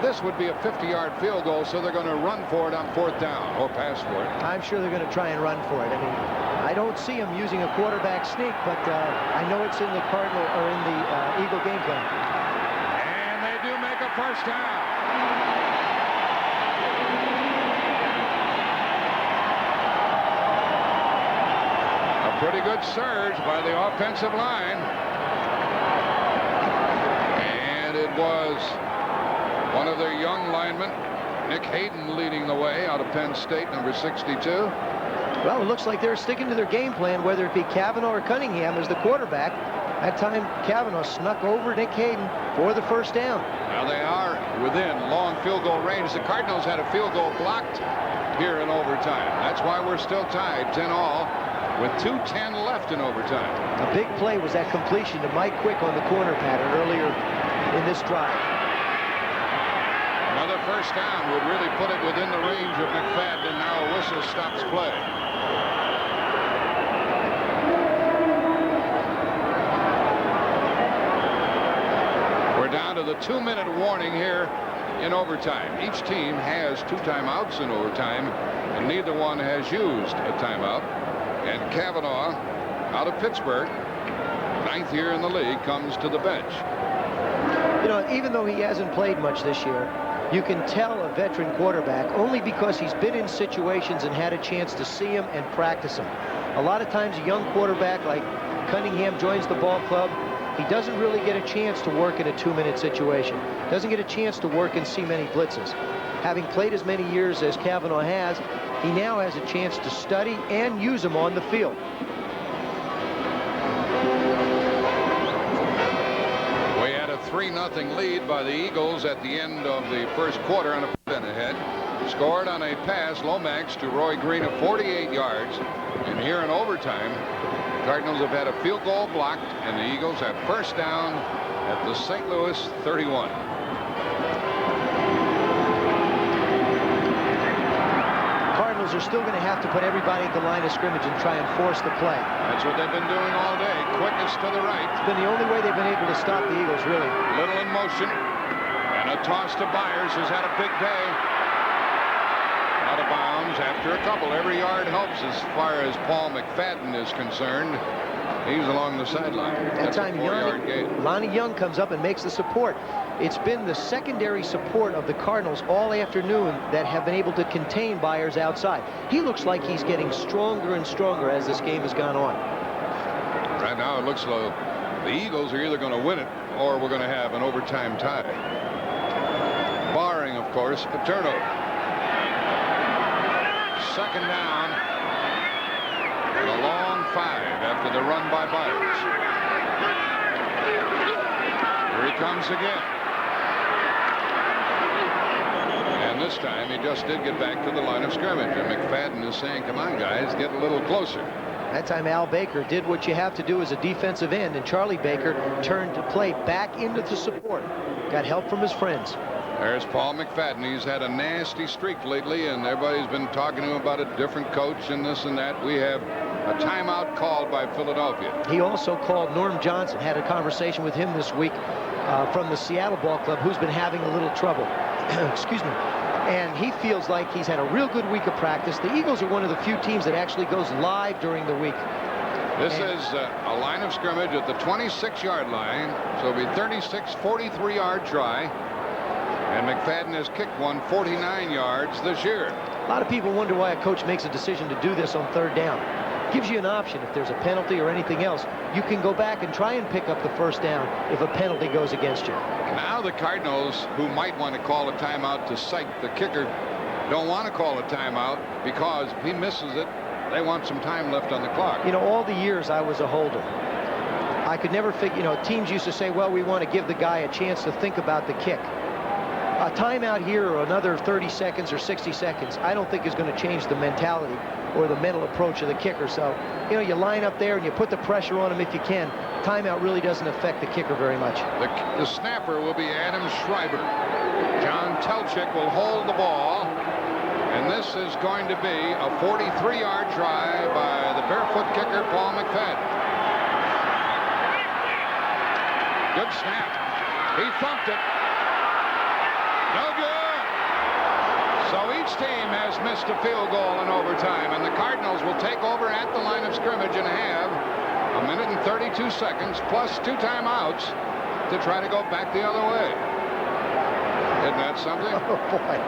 S1: This would be a 50-yard field goal, so they're going to run for it on 4th down, or pass for it. I'm sure they're going to try and run for it. I mean, I don't see him using a quarterback sneak, but I know it's in the Cardinal or in the Eagle game plan. And they do make a first down. A pretty good surge by the offensive line. And it was one of their young linemen, Nick Hayden, leading the way out of Penn State, number 62. Well, it looks like they're sticking to their game plan, whether it be Kavanaugh or Cunningham as the quarterback. That time, Kavanaugh snuck over Nick Hayden for the first down. Now they are within long field goal range. The Cardinals had a field goal blocked here in overtime. That's why we're still tied 10-all with 2:10 left in overtime. A big play was that completion to Mike Quick on the corner pattern earlier in this drive. Another first down would really put it within the range of McFadden, and now a whistle stops play. We're down to the 2-minute warning here in overtime. Each team has 2 timeouts in overtime, and neither one has used a timeout. And Kavanaugh, out of Pittsburgh, 9th year in the league, comes to the bench. You know, even though he hasn't played much this year, you can tell a veteran quarterback only because he's been in situations and had a chance to see him and practice him. A lot of times a young quarterback like Cunningham joins the ball club, he doesn't really get a chance to work in a 2-minute situation. Doesn't get a chance to work and see many blitzes. Having played as many years as Kavanaugh has, he now has a chance to study and use them on the field. We had a 3-0 lead by the Eagles at the end of the first quarter on a punt ahead. Scored on a pass, Lomax to Roy Green of 48 yards. And here in overtime, the Cardinals have had a field goal blocked, and the Eagles have first down at the St. Louis 31.
S2: Eagles are still going to have to put everybody at the line of scrimmage and try and force the play.
S1: That's what they've been doing all day. Quickest to the right.
S2: It's been the only way they've been able to stop the Eagles, really.
S1: Little in motion. And a toss to Byers, who's had a big day. Out of bounds after a couple. Every yard helps as far as Paul McFadden is concerned. He's along the sideline.
S2: That time, Lonnie Young comes up and makes the support. It's been the secondary support of the Cardinals all afternoon that have been able to contain Byers outside. He looks like he's getting stronger and stronger as this game has gone on.
S1: Right now, it looks like the Eagles are either going to win it or we're going to have an overtime tie. Barring, of course, a turnover. Second down. And a long 5 after the run by Byers. Here he comes again. And this time he just did get back to the line of scrimmage. And McFadden is saying, come on, guys, get a little closer.
S2: That time Al Baker did what you have to do as a defensive end, and Charlie Baker turned to play back into the support. Got help from his friends.
S1: There's Paul McFadden. He's had a nasty streak lately, and everybody's been talking to him about a different coach and this and that. We have a timeout called by Philadelphia.
S2: He also called Norm Johnson, had a conversation with him this week from the Seattle Ball Club, who's been having a little trouble. Excuse me. And he feels like he's had a real good week of practice. The Eagles are one of the few teams that actually goes live during the week.
S1: This is a line of scrimmage at the 26-yard line, so it'll be 43-yard try. And McFadden has kicked one 49 yards this year.
S2: A lot of people wonder why a coach makes a decision to do this on third down. Gives you an option. If there's a penalty or anything else, you can go back and try and pick up the first down if a penalty goes against you.
S1: Now the Cardinals, who might want to call a timeout to psych the kicker, don't want to call a timeout because if he misses it, they want some time left on the clock.
S2: You know, all the years I was a holder, I could never figure, you know, teams used to say, well, we want to give the guy a chance to think about the kick. A timeout here or another 30 seconds or 60 seconds, I don't think is going to change the mentality or the mental approach of the kicker. So, you know, you line up there and you put the pressure on him if you can. Timeout really doesn't affect the kicker very much.
S1: The snapper will be Adam Schreiber. John Telchik will hold the ball. And this is going to be a 43-yard try by the barefoot kicker, Paul McFadden. Good snap. He thumped it. No good. So each team has missed a field goal in overtime, and the Cardinals will take over at the line of scrimmage and have 1 minute and 32 seconds plus 2 timeouts to try to go back the other way. Isn't that something?
S2: Oh, boy.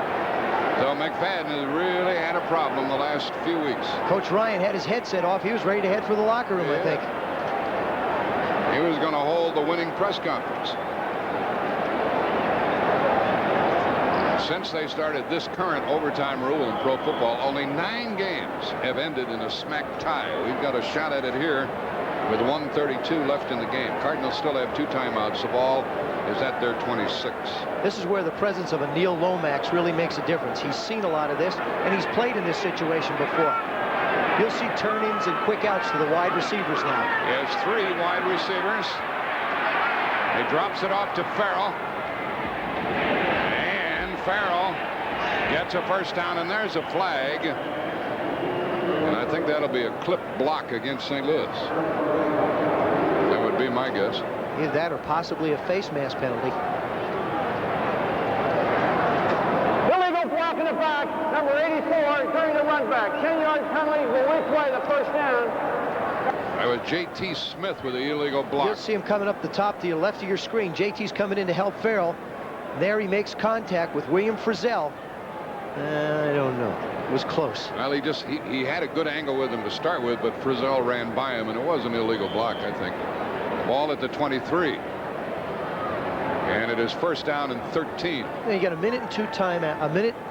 S1: So McFadden has really had a problem the last few weeks.
S2: Coach Ryan had his headset off. He was ready to head for the locker room, I think.
S1: He was going to hold the winning press conference. Since they started this current overtime rule in pro football, only 9 games have ended in a smack tie. We've got a shot at it here with 1:32 left in the game. Cardinals still have 2 timeouts. The ball is at their 26.
S2: This is where the presence of a Neil Lomax really makes a difference. He's seen a lot of this, and he's played in this situation before. You'll see turn-ins and quick outs to the wide receivers now.
S1: He has 3 wide receivers. He drops it off to Farrell. Farrell gets a first down, and there's a flag. And I think that'll be a clip block against St. Louis. That would be my guess.
S2: Either that or possibly a face mask penalty.
S4: Illegal block in the back, number 84, during the run back. 10-yard penalty will replay the first down.
S1: That was J.T. Smith with the illegal block.
S2: You'll see him coming up the top to your left of your screen. J.T.'s coming in to help Farrell. There he makes contact with William Frizzell. I don't know. It was close.
S1: Well, he had a good angle with him to start with, but Frizzell ran by him, and it was an illegal block, I think. Ball at the 23. And it is first down and 13.
S2: Now you got a minute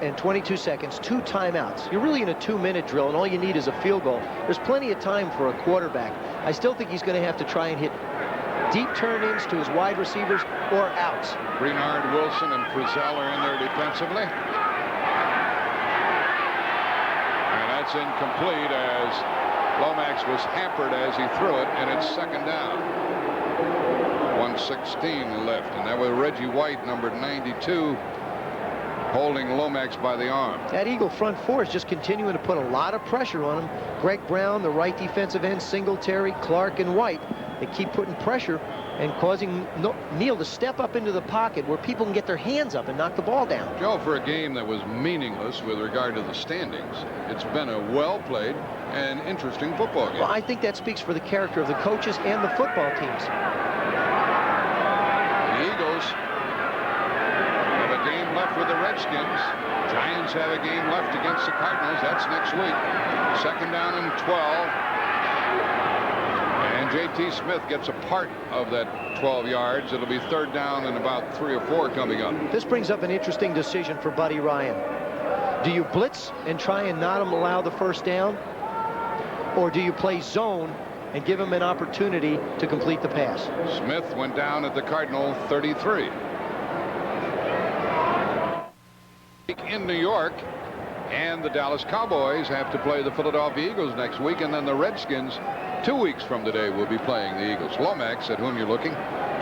S2: and 22 seconds, 2 timeouts. You're really in a 2-minute drill, and all you need is a field goal. There's plenty of time for a quarterback. I still think he's going to have to try and hit deep turn-ins to his wide receivers or outs.
S1: Renard, Wilson, and Frizzell are in there defensively. And that's incomplete as Lomax was hampered as he threw it, and it's second down. 1:16 left, and that was Reggie White, number 92. holding Lomax by the arm.
S2: That Eagle front four is just continuing to put a lot of pressure on him. Greg Brown, the right defensive end, Singletary, Clark, and White. They keep putting pressure and causing Neal to step up into the pocket where people can get their hands up and knock the ball down.
S1: Joe, for a game that was meaningless with regard to the standings, it's been a well-played and interesting football game.
S2: Well, I think that speaks for the character of the coaches and the football teams.
S1: The Eagles have a game left with the Redskins. Giants have a game left against the Cardinals. That's next week. 2nd down and 12. And J.T. Smith gets a part of that 12 yards. It'll be 3rd down and about 3 or 4 coming up.
S2: This brings up an interesting decision for Buddy Ryan. Do you blitz and try and not allow the 1st down? Or do you play zone and give him an opportunity to complete the pass?
S1: Smith went down at the Cardinal 33. In New York, and the Dallas Cowboys have to play the Philadelphia Eagles next week, and then the Redskins 2 weeks from today will be playing the Eagles. Lomax, at whom you're looking,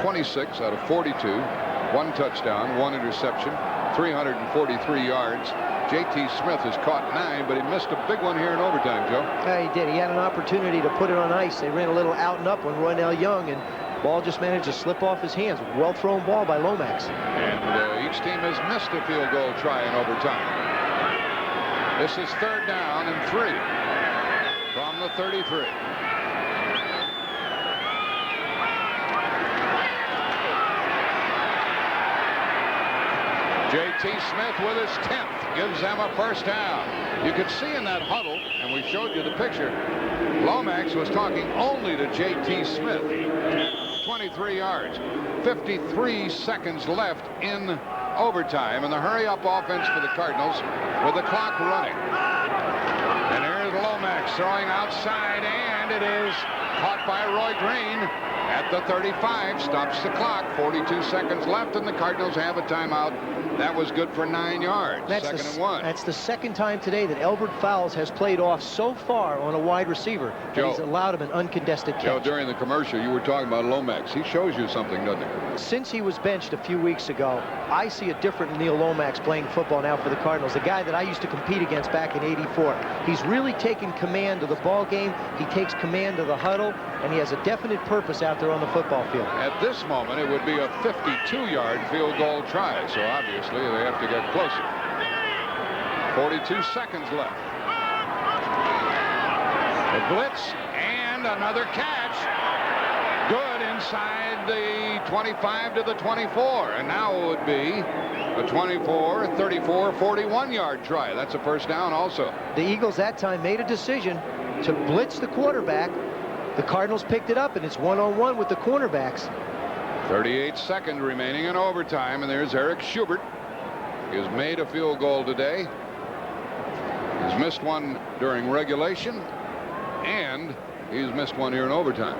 S1: 26 out of 42, 1 touchdown, 1 interception, 343 yards. J.T. Smith has caught 9, but he missed a big one here in overtime, Joe.
S2: Yeah, he did. He had an opportunity to put it on ice. They ran a little out and up on Roynell Young, and ball just managed to slip off his hands. Well thrown ball by Lomax.
S1: And each team has missed a field goal try in overtime. This is 3rd down and 3 from the 33. J.T. Smith with his 10th gives them a 1st down. You could see in that huddle, and we showed you the picture, Lomax was talking only to J.T. Smith. 23 yards, 53 seconds left in overtime, and the hurry-up offense for the Cardinals with the clock running. And here's Lomax throwing outside, and it is caught by Roy Green at the 35. Stops the clock. 42 seconds left, and the Cardinals have a timeout. That was good for 9 yards. 2nd and 1.
S2: That's the 2nd time today that Elbert Fowles has played off so far on a wide receiver.
S1: Joe,
S2: he's allowed him an uncontested catch.
S1: Joe, during the commercial, you were talking about Lomax. He shows you something, doesn't he?
S2: Since he was benched a few weeks ago, I see a different Neil Lomax playing football now for the Cardinals. The guy that I used to compete against back in '84. He's really taken command of the ball game. He takes command of the huddle, and he has a definite purpose out there on the football field.
S1: At this moment, it would be a 52-yard field goal try, so obviously they have to get closer. 42 seconds left. The blitz and another catch. Good inside the 25 to the 24, and now it would be a 24, 34, 41-yard try. That's a 1st down also.
S2: The Eagles that time made a decision to blitz the quarterback. The Cardinals picked it up, and it's one-on-one with the cornerbacks.
S1: 38 seconds remaining in overtime, and there's Eric Schubert. He has made a field goal today. He's missed one during regulation, and he's missed one here in overtime.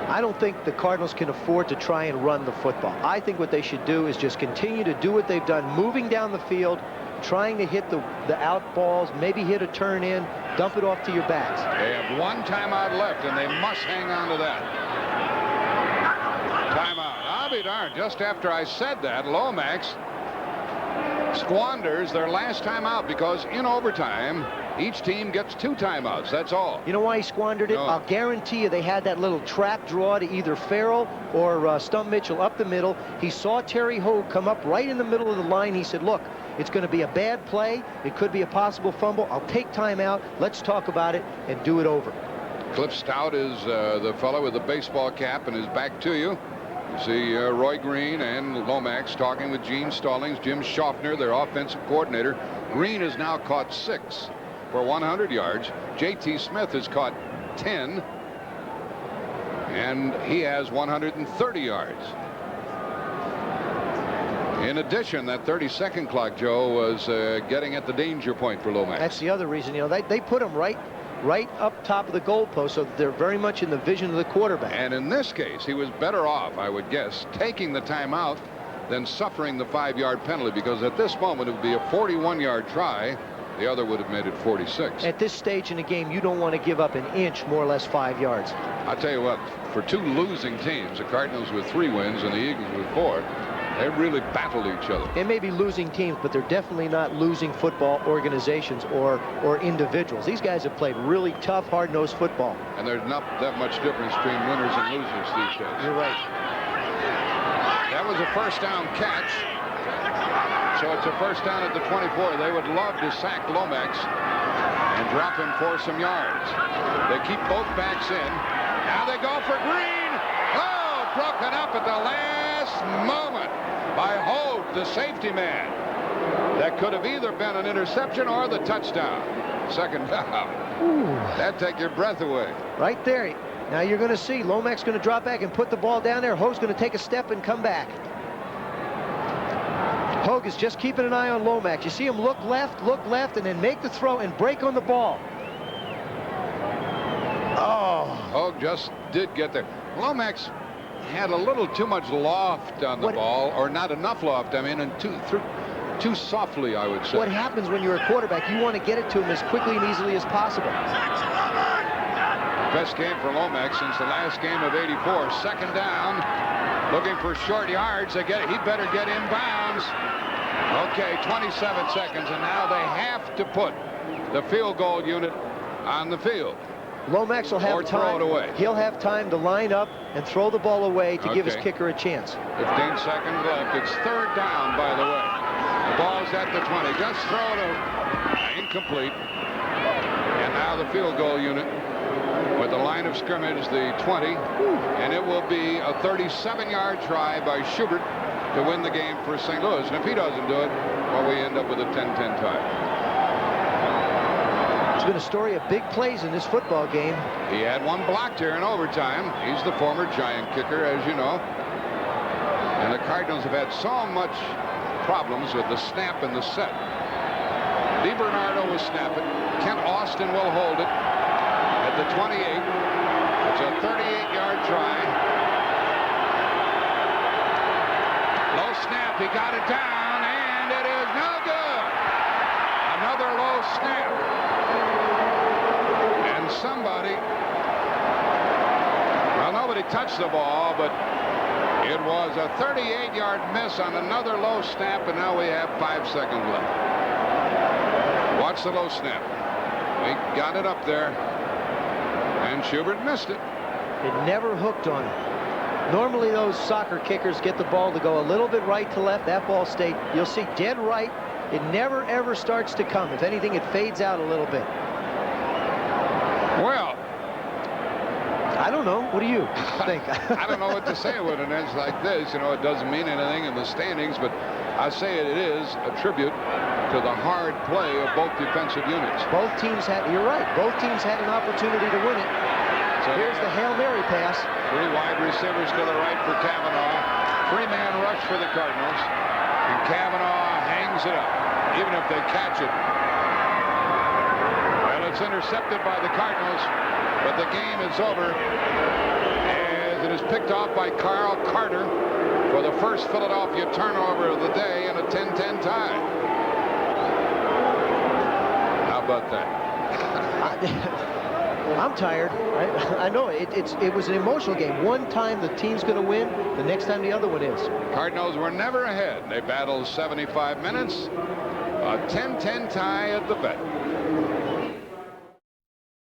S2: I don't think the Cardinals can afford to try and run the football. I think what they should do is just continue to do what they've done, moving down the field, trying to hit the out balls, maybe hit a turn in, dump it off to your backs.
S1: They have 1 timeout left, and they must hang on to that. Timeout. I'll be darned. Just after I said that, Lomax squanders their last timeout because in overtime, each team gets 2 timeouts. That's all.
S2: You know why he squandered it?
S1: No.
S2: I'll guarantee you they had that little trap draw to either Farrell or Stump Mitchell up the middle. He saw Terry Hogue come up right in the middle of the line. He said, look, it's going to be a bad play. It could be a possible fumble. I'll take timeout. Let's talk about it and do it over.
S1: Cliff Stout is the fellow with the baseball cap and his back to you. You see Roy Green and Lomax talking with Gene Stallings, Jim Schaffner, their offensive coordinator. Green has now caught 6 for 100 yards. J.T. Smith has caught 10, and he has 130 yards. In addition, that 30-second clock, Joe, was getting at the danger point for Lomax.
S2: That's the other reason. You know, they put him right up top of the goalpost, so they're very much in the vision of the quarterback.
S1: And in this case, he was better off, I would guess, taking the timeout than suffering the 5-yard penalty, because at this moment it would be a 41-yard try. The other would have made it 46.
S2: At this stage in the game, you don't want to give up an inch, more or less 5 yards.
S1: I'll tell you what, for 2 losing teams, the Cardinals with 3 wins and the Eagles with 4, They really battled each other.
S2: They may be losing teams, but they're definitely not losing football organizations or individuals. These guys have played really tough, hard-nosed football.
S1: And there's not that much difference between winners and losers these days.
S2: You're right.
S1: That was a first down catch. So it's a first down at the 24. They would love to sack Lomax and drop him for some yards. They keep both backs in. Now they go for Green. Oh, broken up at the last moment by Hogue, the safety man. That could have either been an interception or the touchdown. Second down. That'd take your breath away.
S2: Right there. Now you're going to see Lomax going to drop back and put the ball down there. Hogue's going to take a step and come back. Hogue is just keeping an eye on Lomax. You see him look left, and then make the throw and break on the ball. Oh.
S1: Hogue just did get there. Lomax had a little too much loft on the ball, or not enough loft, I mean, and too softly, I would say.
S2: What happens when you're a quarterback, you want to get it to him as quickly and easily as possible.
S1: Best game for Lomax since the last game of '84. Second down, looking for short yards. He better get inbounds. Okay, 27 seconds, and now they have to put the field goal unit on the field.
S2: Lomax will have
S1: or throw it away.
S2: He'll have time to line up and throw the ball away to give his kicker a chance.
S1: 15 seconds left. It's third down, by the way. The ball's at the 20. Just throw it incomplete. And now the field goal unit with the line of scrimmage, the 20. And it will be a 37-yard try by Schubert to win the game for St. Louis. And if he doesn't do it, well, we end up with a 10-10 tie.
S2: There's been a story of big plays in this football game.
S1: He had one blocked here in overtime. He's the former Giant kicker, as you know. And the Cardinals have had so much problems with the snap and the set. DiBernardo will snap it. Kent Austin will hold it at the 28. It's a 38-yard try. Low snap. He got it down, and it is no good. Another low snap. And somebody, well, nobody touched the ball, but it was a 38-yard miss on another low snap, and now we have 5 seconds left. Watch the low snap. He got it up there, and Schubert missed it.
S2: It never hooked on him. Normally those soccer kickers get the ball to go a little bit right to left. That ball stayed, you'll see, dead right. It never, ever starts to come. If anything, it fades out a little bit.
S1: Well,
S2: I don't know. What do you think?
S1: I don't know what to say when it ends like this. You know, it doesn't mean anything in the standings, but I say it is a tribute to the hard play of both defensive units.
S2: Both teams had, you're right, both teams had an opportunity to win it. So here's the Hail Mary pass.
S1: 3 wide receivers to the right for Kavanaugh. 3-man rush for the Cardinals. And Kavanaugh hangs it up, even if they catch it. Well, it's intercepted by the Cardinals, but the game is over as it is picked off by Carl Carter for the first Philadelphia turnover of the day and a 10-10 tie. How about that?
S2: I'm tired. I know it was an emotional game. One time the team's going to win, the next time the other one is.
S1: Cardinals were never ahead. They battled 75 minutes. A 10-10 tie at the vet.